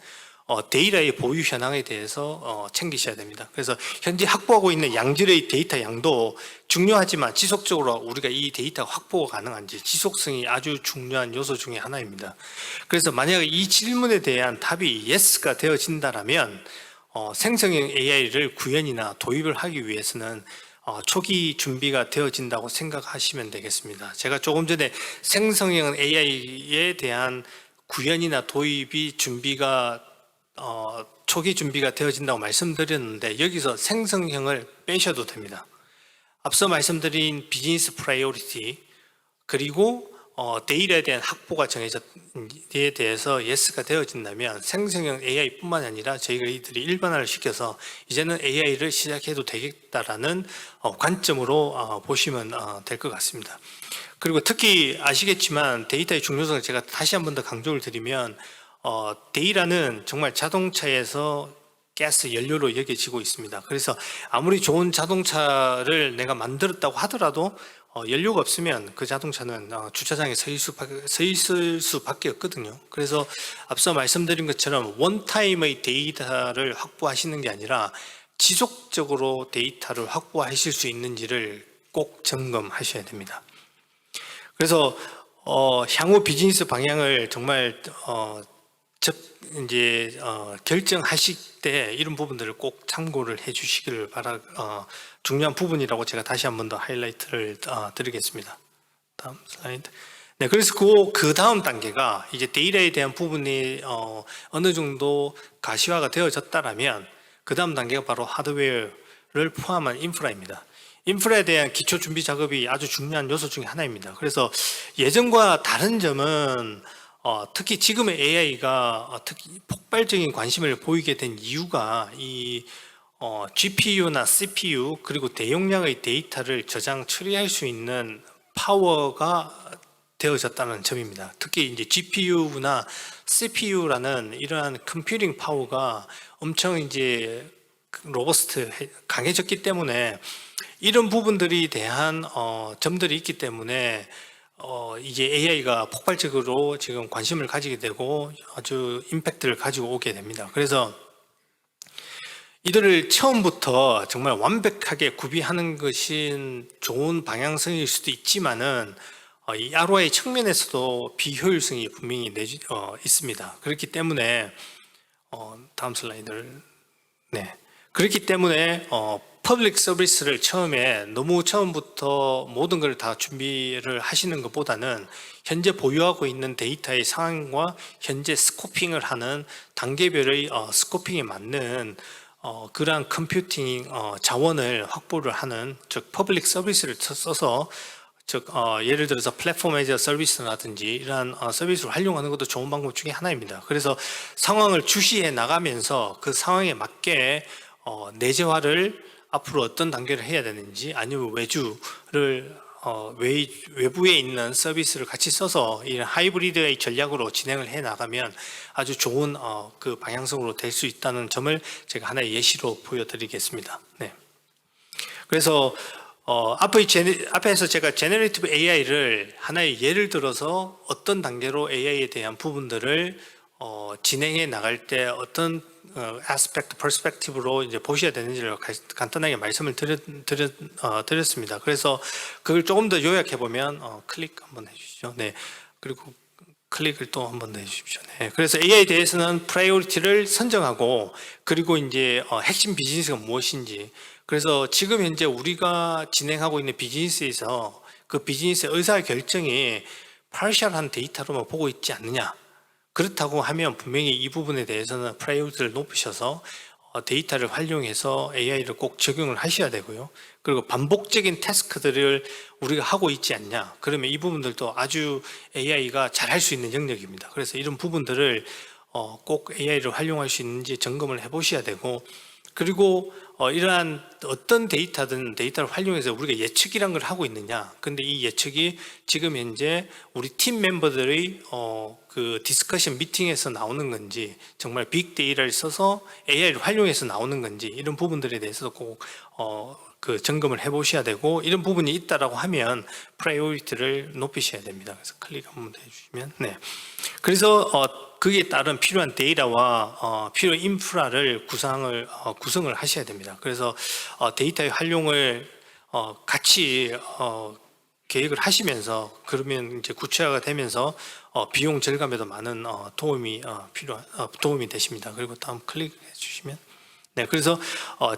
데이터의 보유 현황에 대해서 챙기셔야 됩니다. 그래서 현재 확보하고 있는 양질의 데이터 양도 중요하지만 지속적으로 우리가 이 데이터가 확보가 가능한지 지속성이 아주 중요한 요소 중에 하나입니다. 그래서 만약에 이 질문에 대한 답이 yes가 되어진다면 생성형 AI를 구현이나 도입을 하기 위해서는 초기 준비가 되어진다고 생각하시면 되겠습니다. 제가 조금 전에 생성형 AI에 대한 구현이나 도입이 준비가 초기 준비가 되어진다고 말씀드렸는데 여기서 생성형을 빼셔도 됩니다. 앞서 말씀드린 비즈니스 프라이오리티 그리고 데이터에 대한 확보가 정해졌에 대해서 yes가 되어진다면 생성형 AI뿐만 아니라 저희들이 일반화를 시켜서 이제는 AI를 시작해도 되겠다라는 관점으로 보시면 될 것 같습니다. 그리고 특히 아시겠지만 데이터의 중요성을 제가 다시 한 번 더 강조를 드리면 데이터는 정말 자동차에서 가스 연료로 여겨지고 있습니다. 그래서 아무리 좋은 자동차를 내가 만들었다고 하더라도 연료가 없으면 그 자동차는 주차장에 서 있을 수밖에 없거든요. 그래서 앞서 말씀드린 것처럼 원타임의 데이터를 확보하시는 게 아니라 지속적으로 데이터를 확보하실 수 있는지를 꼭 점검하셔야 됩니다. 그래서 향후 비즈니스 방향을 정말 결정하실 때 이런 부분들을 꼭 참고를 해 주시기를 중요한 부분이라고 제가 다시 한 번 더 하이라이트를 드리겠습니다. 다음 슬라이드. 네, 그래서 그 다음 단계가 이제 데이터에 대한 부분이 어느 정도 가시화가 되어졌다라면 그 다음 단계가 바로 하드웨어를 포함한 인프라입니다. 인프라에 대한 기초 준비 작업이 아주 중요한 요소 중에 하나입니다. 그래서 예전과 다른 점은 특히 지금의 AI가 특히 폭발적인 관심을 보이게 된 이유가 이 GPU나 CPU 그리고 대용량의 데이터를 저장 처리할 수 있는 파워가 되어졌다는 점입니다. 특히 이제 GPU나 CPU라는 이러한 컴퓨팅 파워가 엄청 이제 로버스트 강해졌기 때문에 이런 부분들이 대한 점들이 있기 때문에 이제 AI가 폭발적으로 지금 관심을 가지게 되고 아주 임팩트를 가지고 오게 됩니다. 그래서 이들을 처음부터 정말 완벽하게 구비하는 것이 좋은 방향성일 수도 있지만은 이 ROI 측면에서도 비효율성이 분명히 있습니다. 그렇기 때문에 다음 슬라이드를 그렇기 때문에 퍼블릭 서비스를 너무 처음부터 모든 걸 다 준비를 하시는 것보다는 현재 보유하고 있는 데이터의 상황과 현재 스코핑을 하는 단계별의 스코핑에 맞는 그러한 컴퓨팅 자원을 확보를 하는 즉 퍼블릭 서비스를 써서 즉 예를 들어서 플랫폼 에즈 서비스라든지 이러한 서비스를 활용하는 것도 좋은 방법 중에 하나입니다. 그래서 상황을 주시해 나가면서 그 상황에 맞게 내재화를 앞으로 어떤 단계를 해야 되는지 아니면 외부에 있는 서비스를 같이 써서 이 하이브리드의 전략으로 진행을 해 나가면 아주 좋은 그 방향성으로 될 수 있다는 점을 제가 하나의 예시로 보여드리겠습니다. 네. 그래서 앞에서 제가 제너레이티브 AI를 하나의 예를 들어서 어떤 단계로 AI에 대한 부분들을 진행해 나갈 때 어떤 아스펙트, 퍼스펙티브로 이제 보셔야 되는지를 간단하게 말씀을 드렸습니다. 그래서 그걸 조금 더 요약해 보면 클릭 한번 해주시죠. 네, 그리고 클릭을 또 한번 더 해주십시오. 네, 그래서 AI에 대해서는 프라이오리티를 선정하고 그리고 이제 핵심 비즈니스가 무엇인지. 그래서 지금 현재 우리가 진행하고 있는 비즈니스에서 그 비즈니스의 의사 결정이 파셜한 데이터로만 보고 있지 않느냐. 그렇다고 하면 분명히 이 부분에 대해서는 프라이오리티를 높이셔서 데이터를 활용해서 AI를 꼭 적용을 하셔야 되고요. 그리고 반복적인 태스크들을 우리가 하고 있지 않냐. 그러면 이 부분들도 아주 AI가 잘 할 수 있는 영역입니다. 그래서 이런 부분들을 꼭 AI를 활용할 수 있는지 점검을 해보셔야 되고 그리고 이러한 어떤 데이터든 데이터를 활용해서 우리가 예측이란 걸 하고 있느냐. 근데 이 예측이 지금 현재 우리 팀 멤버들의 그 디스커션 미팅에서 나오는 건지 정말 빅데이터를 써서 AI를 활용해서 나오는 건지 이런 부분들에 대해서도 꼭 그 점검을 해보셔야 되고 이런 부분이 있다라고 하면 프라이오리티를 높이셔야 됩니다. 그래서 클릭 한번 더 해주시면 그래서 그에 따른 필요한 데이터와 필요한 인프라를 구성을 하셔야 됩니다. 그래서 데이터의 활용을 같이 계획을 하시면서 그러면 이제 구체화가 되면서 비용 절감에도 많은 도움이 되십니다. 그리고 다음 클릭해 주시면 그래서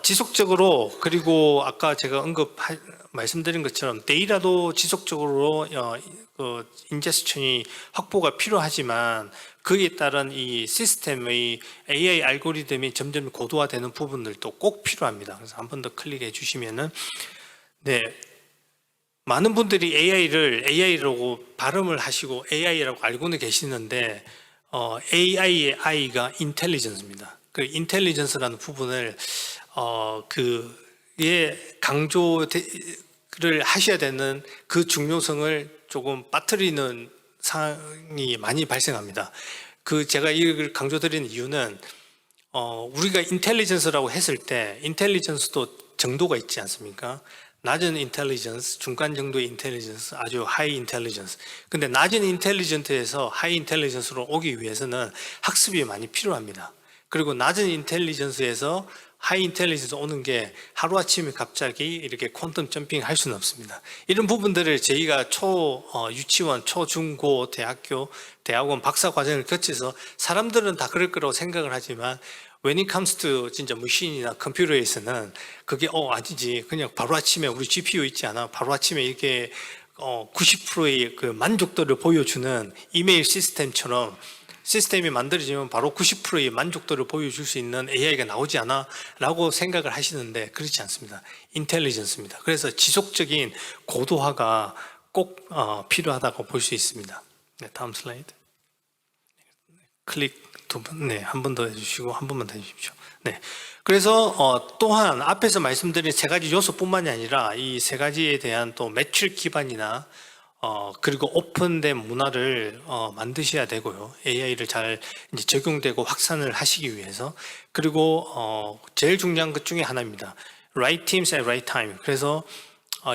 지속적으로 그리고 아까 제가 말씀드린 것처럼 데이터도 지속적으로 인제스션이 확보가 필요하지만 그에 따른 이 시스템의 AI 알고리즘이 점점 고도화되는 부분들도 꼭 필요합니다. 그래서 한 번 더 클릭해 주시면은 많은 분들이 AI라고 발음을 하시고 AI라고 알고는 계시는데 AI의 I가 인텔리전스입니다. 그 인텔리전스라는 부분을 강조를 하셔야 되는 그 중요성을 조금 빠뜨리는 상황이 많이 발생합니다. 제가 이걸 강조드리는 이유는 우리가 인텔리전스라고 했을 때 인텔리전스도 정도가 있지 않습니까? 낮은 인텔리전스, 중간 정도의 인텔리전스, 아주 하이 인텔리전스. 근데 낮은 인텔리전트에서 하이 인텔리전스로 오기 위해서는 학습이 많이 필요합니다. 그리고 낮은 인텔리전스에서 하이 인텔리전스 오는 게 하루아침에 갑자기 이렇게 퀀텀 점핑 할 수는 없습니다. 이런 부분들을 저희가 유치원, 초중고, 대학원 박사 과정을 거쳐서 사람들은 다 그럴 거라고 생각을 하지만 when it comes to 진짜 머신이나 컴퓨터에서는 그게 아니지. 그냥 바로 아침에 우리 GPU 있지 않아. 바로 아침에 이렇게 90%의 그 만족도를 보여주는 이메일 시스템처럼 시스템이 만들어지면 바로 90%의 만족도를 보여줄 수 있는 AI가 나오지 않아? 라고 생각을 하시는데 그렇지 않습니다. 인텔리전스입니다. 그래서 지속적인 고도화가 꼭 필요하다고 볼 수 있습니다. 네, 다음 슬라이드. 클릭 두 번, 네, 한 번 더 해주시고 한 번만 더 해주십시오. 네, 그래서 또한 앞에서 말씀드린 세 가지 요소뿐만이 아니라 이 세 가지에 대한 또 매출 기반이나 그리고 오픈된 문화를 만드셔야 되고요. AI를 잘 이제 적용되고 확산을 하시기 위해서. 그리고 제일 중요한 것 중에 하나입니다. Right teams at right time. 그래서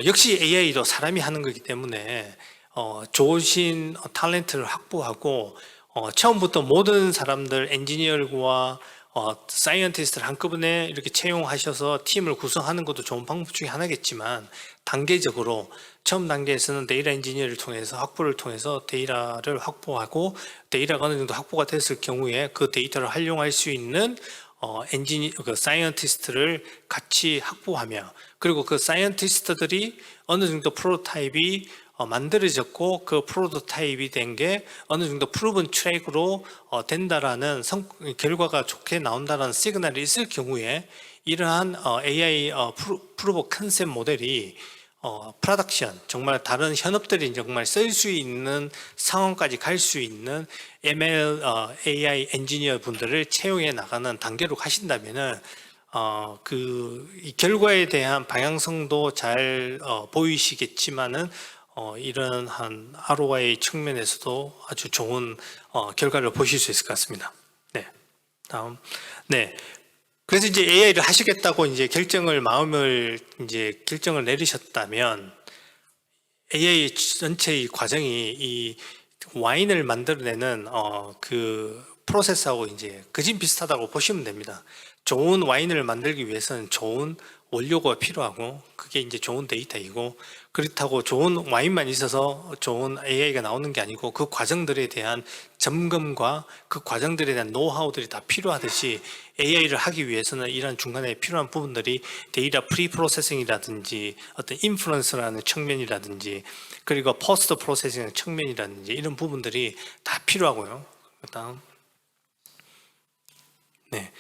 역시 AI도 사람이 하는 거기 때문에 좋으신 탤런트를 확보하고 처음부터 모든 사람들 엔지니어와 사이언티스트를 한꺼번에 이렇게 채용하셔서 팀을 구성하는 것도 좋은 방법 중에 하나겠지만 단계적으로 처음 단계에서는 데이터 엔지니어를 통해서 확보를 통해서 데이터를 확보하고 데이터가 어느 정도 확보가 됐을 경우에 그 데이터를 활용할 수 있는 그 사이언티스트를 같이 확보하며 그리고 그 사이언티스트들이 어느 정도 프로토타입이 만들어졌고 그 프로토타입이 된 게 어느 정도 프루븐 트랙으로 된다라는 결과가 좋게 나온다라는 시그널이 있을 경우에 이러한 AI 프루브 컨셉 모델이 프로덕션 정말 다른 현업들이 정말 쓸 수 있는 상황까지 갈 수 있는 ML AI 엔지니어 분들을 채용해 나가는 단계로 가신다면은 이 결과에 대한 방향성도 잘 보이시겠지만은 이런 한 ROI 측면에서도 아주 좋은 결과를 보실 수 있을 것 같습니다. 네, 다음. 네. 그래서 이제 AI를 하시겠다고 이제 결정을 내리셨다면 AI 전체의 과정이 이 와인을 만들어내는 그 프로세스하고 이제 거진 비슷하다고 보시면 됩니다. 좋은 와인을 만들기 위해서는 좋은 원료가 필요하고 그게 이제 좋은 데이터이고 그렇다고 좋은 와인만 있어서 좋은 AI가 나오는 게 아니고 그 과정들에 대한 점검과 그 과정들에 대한 노하우들이 다 필요하듯이 AI를 하기 위해서는 이런 중간에 필요한 부분들이 데이터 프리 프로세싱이라든지 어떤 인프런스라는 측면이라든지 그리고 포스트 프로세싱 측면이라든지 이런 부분들이 다 필요하고요. 그다음 네.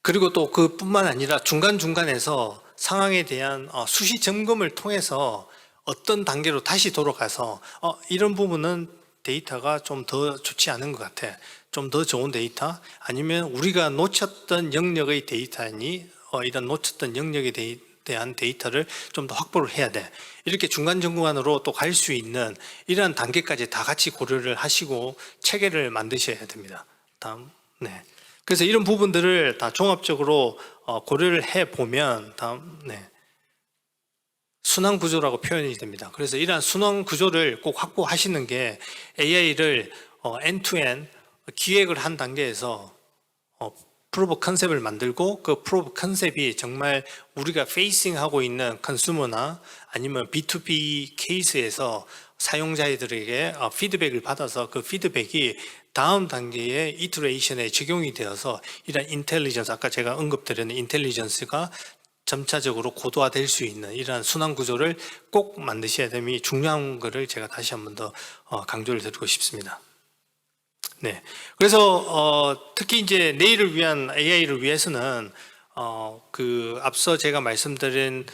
그리고 또 그뿐만 아니라 중간중간에서 상황에 대한 수시 점검을 통해서 어떤 단계로 다시 돌아가서 이런 부분은 데이터가 좀 더 좋지 않은 것 같아. 좀 더 좋은 데이터 아니면 우리가 놓쳤던 영역의 데이터니 이런 놓쳤던 영역에 대한 데이터를 좀 더 확보를 해야 돼. 이렇게 중간중간으로 또 갈 수 있는 이러한 단계까지 다 같이 고려를 하시고 체계를 만드셔야 됩니다. 다음. 네. 그래서 이런 부분들을 다 종합적으로 고려를 해 보면 다음. 네. 순환 구조라고 표현이 됩니다. 그래서 이러한 순환 구조를 꼭 확보하시는 게 AI를 end-to-end 기획을 한 단계에서 프로브 컨셉을 만들고 그 프로브 컨셉이 정말 우리가 페이싱하고 있는 컨슈머나 아니면 B2B 케이스에서 사용자들에게 피드백을 받아서 그 피드백이 다음 단계의 이터레이션에 적용이 되어서 이런 인텔리전스 아까 제가 언급드렸는 인텔리전스가 점차적으로 고도화될 수 있는 이러한 순환 구조를 꼭 만드셔야 됨이 중요한 것을 제가 다시 한 번 더 강조를 드리고 싶습니다. 네. 그래서 특히 이제 내일을 위한 AI를 위해서는 그 앞서 제가 말씀드린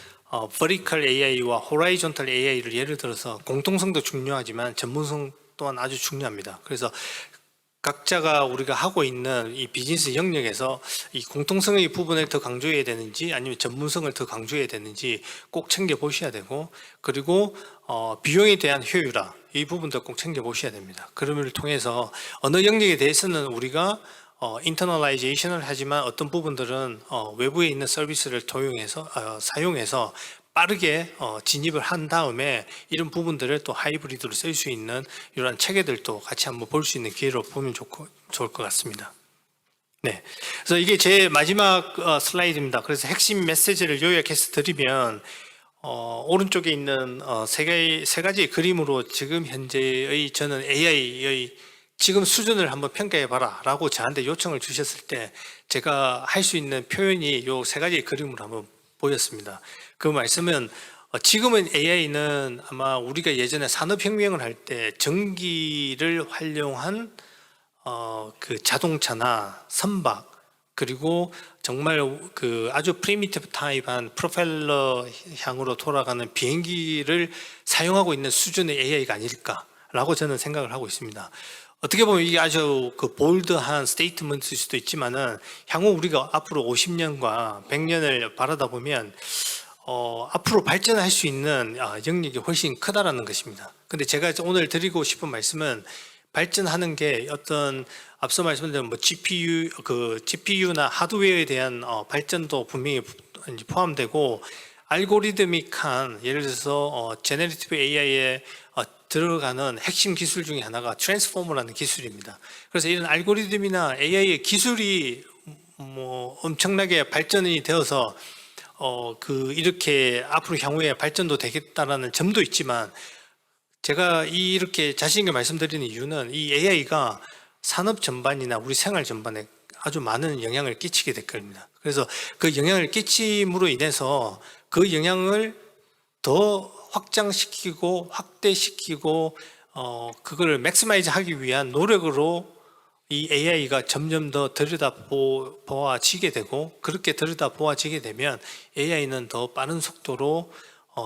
vertical AI와 horizontal AI를 예를 들어서 공통성도 중요하지만 전문성 또한 아주 중요합니다. 그래서 각자가 우리가 하고 있는 이 비즈니스 영역에서 이 공통성의 부분을 더 강조해야 되는지 아니면 전문성을 더 강조해야 되는지 꼭 챙겨 보셔야 되고 그리고 비용에 대한 효율화 이 부분도 꼭 챙겨 보셔야 됩니다. 그럼을 통해서 어느 영역에 대해서는 우리가 인터널라이제이션을 하지만 어떤 부분들은 외부에 있는 서비스를 사용해서 빠르게 진입을 한 다음에 이런 부분들을 또 하이브리드로 쓸 수 있는 이런 체계들도 같이 한번 볼 수 있는 기회로 보면 좋을 것 같습니다. 네, 그래서 이게 제 마지막 슬라이드입니다. 그래서 핵심 메시지를 요약해서 드리면 오른쪽에 있는 세 가지의 그림으로 지금 현재의 저는 AI의 지금 수준을 한번 평가해봐라 라고 저한테 요청을 주셨을 때 제가 할 수 있는 표현이 요 세 가지의 그림으로 한번 보였습니다. 그 말씀은 지금은 AI는 아마 우리가 예전에 산업혁명을 할 때 전기를 활용한 그 자동차나 선박 그리고 정말 그 아주 프리미티브 타입한 프로펠러 향으로 돌아가는 비행기를 사용하고 있는 수준의 AI가 아닐까라고 저는 생각을 하고 있습니다. 어떻게 보면 이게 아주 그 볼드한 스테이트먼트일 수도 있지만은 향후 우리가 앞으로 50년과 100년을 바라다 보면 앞으로 발전할 수 있는 영역이 훨씬 크다라는 것입니다. 근데 제가 오늘 드리고 싶은 말씀은 발전하는 게 어떤 앞서 말씀드린 뭐 GPU나 하드웨어에 대한 발전도 분명히 이제 포함되고 알고리드믹한 예를 들어서 제네리티브 AI에 들어가는 핵심 기술 중에 하나가 트랜스포머라는 기술입니다. 그래서 이런 알고리즘이나 AI의 기술이 뭐 엄청나게 발전이 되어서 이렇게 앞으로 향후에 발전도 되겠다라는 점도 있지만 제가 이렇게 자신 있게 말씀드리는 이유는 이 AI가 산업 전반이나 우리 생활 전반에 아주 많은 영향을 끼치게 될 겁니다. 그래서 그 영향을 끼침으로 인해서 그 영향을 더 확장시키고 확대시키고 그걸 맥시마이즈 하기 위한 노력으로 이 AI가 점점 더 들여다보아지게 되고 그렇게 들여다보아지게 되면 AI는 더 빠른 속도로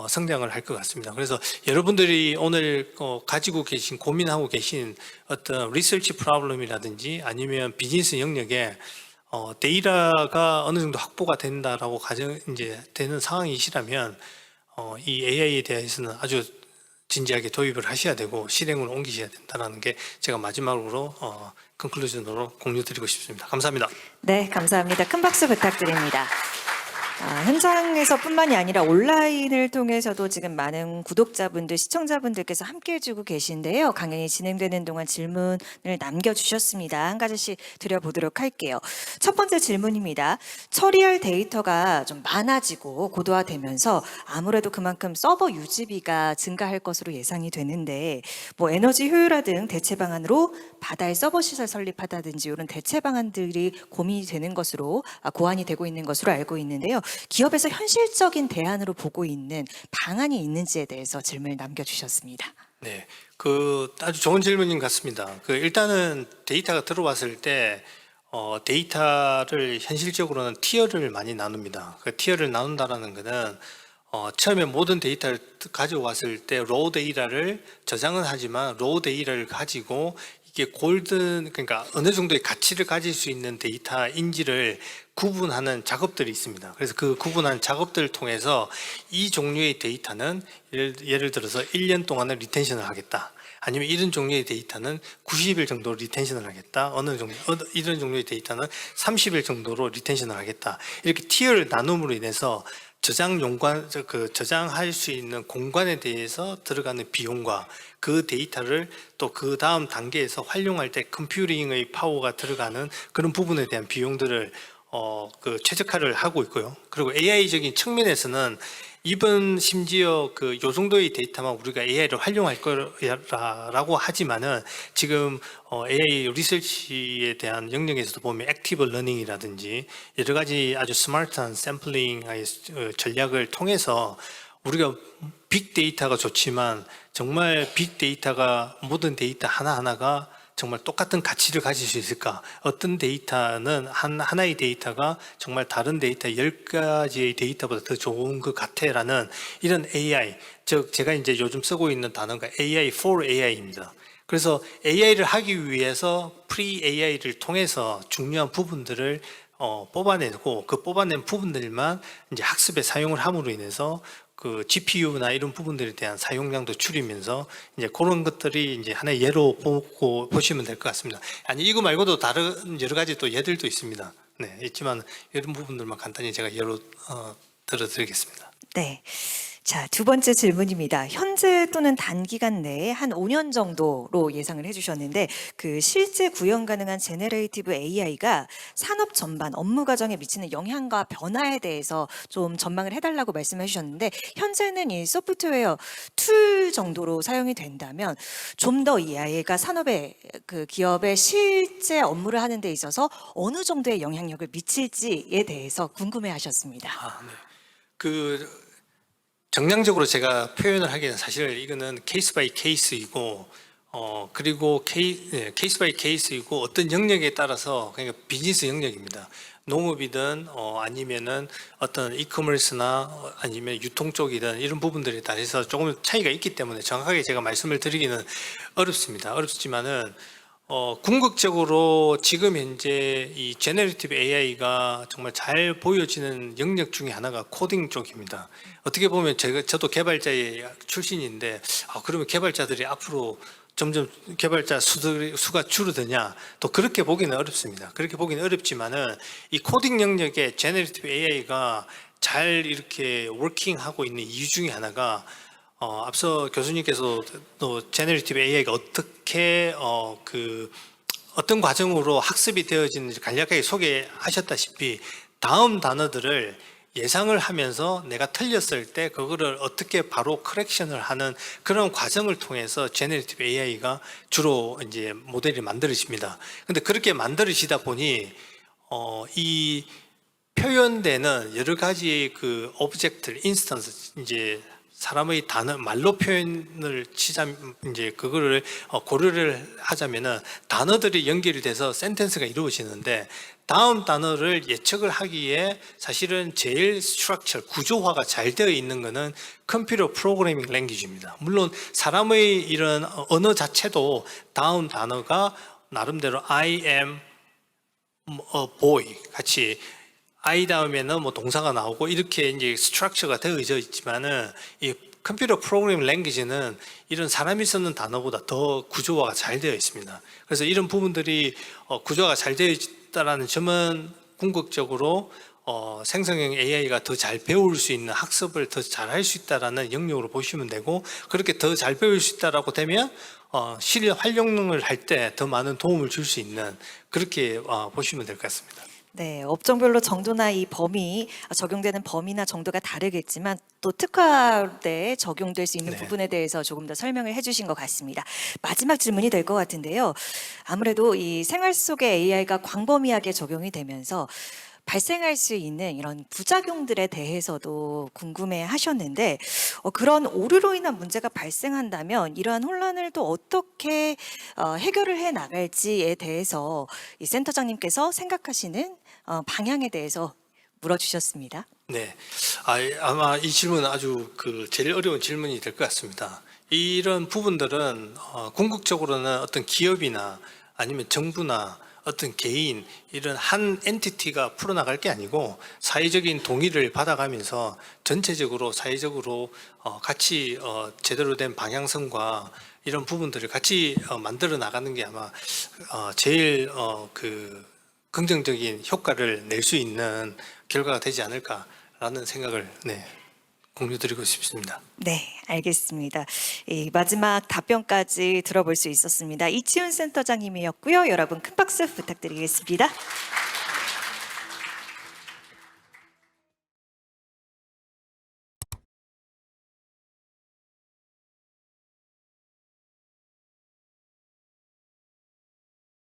성장을 할 것 같습니다. 그래서 여러분들이 오늘 가지고 계신 고민하고 계신 어떤 리서치 프로블럼이라든지 아니면 비즈니스 영역에 데이터가 어느 정도 확보가 된다라고 이제 되는 상황이시라면 이 AI에 대해서는 아주 진지하게 도입을 하셔야 되고 실행으로 옮기셔야 된다는 게 제가 마지막으로 컨클루전으로 공유드리고 싶습니다. 감사합니다. 네, 감사합니다. 큰 박수 부탁드립니다. 현장에서뿐만이 아니라 온라인을 통해서도 지금 많은 구독자분들, 시청자분들께서 함께 해주고 계신데요. 강연이 진행되는 동안 질문을 남겨주셨습니다. 한 가지씩 드려보도록 할게요. 첫 번째 질문입니다. 처리할 데이터가 좀 많아지고 고도화되면서 아무래도 그만큼 서버 유지비가 증가할 것으로 예상이 되는데 뭐 에너지 효율화 등 대체 방안으로 바다에 서버 시설 설립하다든지 이런 대체 방안들이 고민이 되는 것으로 고안이 되고 있는 것으로 알고 있는데요. 기업에서 현실적인 대안으로 보고 있는 방안이 있는지에 대해서 질문을 남겨주셨습니다. 네, 아주 좋은 질문인 것 같습니다. 일단은 데이터가 들어왔을 때 데이터를 현실적으로는 티어를 많이 나눕니다. 그 티어를 나눈다라는 것은 처음에 모든 데이터를 가져왔을 때 로우 데이터를 저장은 하지만 로우 데이터를 가지고 이게 그러니까 어느 정도의 가치를 가질 수 있는 데이터인지를 구분하는 작업들이 있습니다. 그래서 그 구분한 작업들을 통해서 이 종류의 데이터는 예를 들어서 1년 동안은 리텐션을 하겠다. 아니면 이런 종류의 데이터는 90일 정도 리텐션을 하겠다. 이런 종류의 데이터는 30일 정도로 리텐션을 하겠다. 이렇게 티어를 나눔으로 인해서 저장할 수 있는 공간에 대해서 들어가는 비용과 그 데이터를 또 그 다음 단계에서 활용할 때 컴퓨팅의 파워가 들어가는 그런 부분에 대한 비용들을 최적화를 하고 있고요. 그리고 AI적인 측면에서는 이번 심지어 요 정도의 데이터만 우리가 AI를 활용할 거라고 하지만은 지금 AI 리서치에 대한 영역에서도 보면 액티브 러닝이라든지 여러 가지 아주 스마트한 샘플링 전략을 통해서 우리가 빅데이터가 좋지만 정말 빅데이터가 모든 데이터 하나하나가 정말 똑같은 가치를 가질 수 있을까? 어떤 데이터는 하나의 데이터가 정말 다른 데이터 10가지의 데이터보다 더 좋은 것 같아라는 이런 AI, 즉 제가 이제 요즘 쓰고 있는 단어가 AI for AI입니다. 그래서 AI를 하기 위해서 pre-AI를 통해서 중요한 부분들을 뽑아내고 그 뽑아낸 부분들만 이제 학습에 사용을 함으로 인해서 그 GPU나 이런 부분들에 대한 사용량도 줄이면서 이제 그런 것들이 이제 하나의 예로 보시면 될 것 같습니다. 아니 이거 말고도 다른 여러 가지 또 예들도 있습니다. 네, 있지만 이런 부분들만 간단히 제가 예로 들어드리겠습니다. 네. 자, 두 번째 질문입니다. 현재 또는 단기간 내에 한 5년 정도로 예상을 해주셨는데 그 실제 구현 가능한 제네레이티브 AI가 산업 전반 업무 과정에 미치는 영향과 변화에 대해서 좀 전망을 해달라고 말씀해 주셨는데 현재는 이 소프트웨어 툴 정도로 사용이 된다면 좀 더 이 AI가 산업의 그 기업의 실제 업무를 하는 데 있어서 어느 정도의 영향력을 미칠지에 대해서 궁금해 하셨습니다. 네. 정량적으로 제가 표현을 하기에는 사실 이거는 케이스 바이 케이스이고 그리고 케이스 바이 케이스이고 어떤 영역에 따라서 그러니까 비즈니스 영역입니다. 농업이든 아니면은 어떤 이커머스나 아니면 유통 쪽이든 이런 부분들에 따라서 조금 차이가 있기 때문에 정확하게 제가 말씀을 드리기는 어렵습니다. 어렵지만은 궁극적으로 지금 현재 이 제너레이티브 AI가 정말 잘 보여지는 영역 중에 하나가 코딩 쪽입니다. 어떻게 보면 저도 개발자의 출신인데 그러면 개발자들이 앞으로 점점 개발자 수가 줄어드냐 또 그렇게 보기는 어렵습니다. 그렇게 보기는 어렵지만은 이 코딩 영역에 제너레이티브 AI가 잘 이렇게 워킹하고 있는 이유 중에 하나가 앞서 교수님께서 또 제너레이티브 AI가 어떻게 어떤 과정으로 학습이 되어지는지 간략하게 소개하셨다시피 다음 단어들을 예상을 하면서 내가 틀렸을 때 그거를 어떻게 바로 커렉션을 하는 그런 과정을 통해서 제너레이티브 AI가 주로 이제 모델이 만들어집니다. 근데 그렇게 만들어지다 보니 이 표현되는 여러 가지 그 오브젝트, 인스턴스 이제 사람의 단어 말로 표현을 이제 그거를 고려를 하자면은 단어들이 연결이 돼서 센텐스가 이루어지는데 다음 단어를 예측을 하기에 사실은 제일 스트럭처 구조화가 잘 되어 있는 것은 컴퓨터 프로그래밍 랭귀지입니다. 물론 사람의 이런 언어 자체도 다음 단어가 나름대로 I am a boy 같이 I 다음에는 뭐 동사가 나오고 이렇게 이제 스트럭처가 되어져 있지만은 이 컴퓨터 프로그래밍 랭귀지는 이런 사람이 쓰는 단어보다 더 구조화가 잘 되어 있습니다. 그래서 이런 부분들이 구조화가 잘 되어 있다라는 점은 궁극적으로 생성형 AI가 더 잘 배울 수 있는 학습을 더 잘 할 수 있다라는 영역으로 보시면 되고 그렇게 더 잘 배울 수 있다라고 되면 실력 활용을 할 때 더 많은 도움을 줄 수 있는 그렇게 보시면 될 것 같습니다. 네, 업종별로 정도나 이 범위, 적용되는 범위나 정도가 다르겠지만 또 특화대에 적용될 수 있는 네. 부분에 대해서 조금 더 설명을 해주신 것 같습니다. 마지막 질문이 될 것 같은데요. 아무래도 이 생활 속의 AI가 광범위하게 적용이 되면서 발생할 수 있는 이런 부작용들에 대해서도 궁금해 하셨는데 그런 오류로 인한 문제가 발생한다면 이러한 혼란을 또 어떻게 해결을 해 나갈지에 대해서 이 센터장님께서 생각하시는 방향에 대해서 물어주셨습니다. 네, 아마 이 질문은 아주 제일 어려운 질문이 될 것 같습니다. 이런 부분들은 궁극적으로는 어떤 기업이나 아니면 정부나 어떤 개인 이런 한 엔티티가 풀어나갈 게 아니고 사회적인 동의를 받아가면서 전체적으로 사회적으로 같이 제대로 된 방향성과 이런 부분들을 같이 만들어 나가는 게 아마 제일 긍정적인 효과를 낼 수 있는 결과가 되지 않을까라는 생각을 공유드리고 싶습니다. 네, 알겠습니다. 이 마지막 답변까지 들어볼 수 있었습니다. 이치훈 센터장님이었고요. 여러분 큰 박수 부탁드리겠습니다.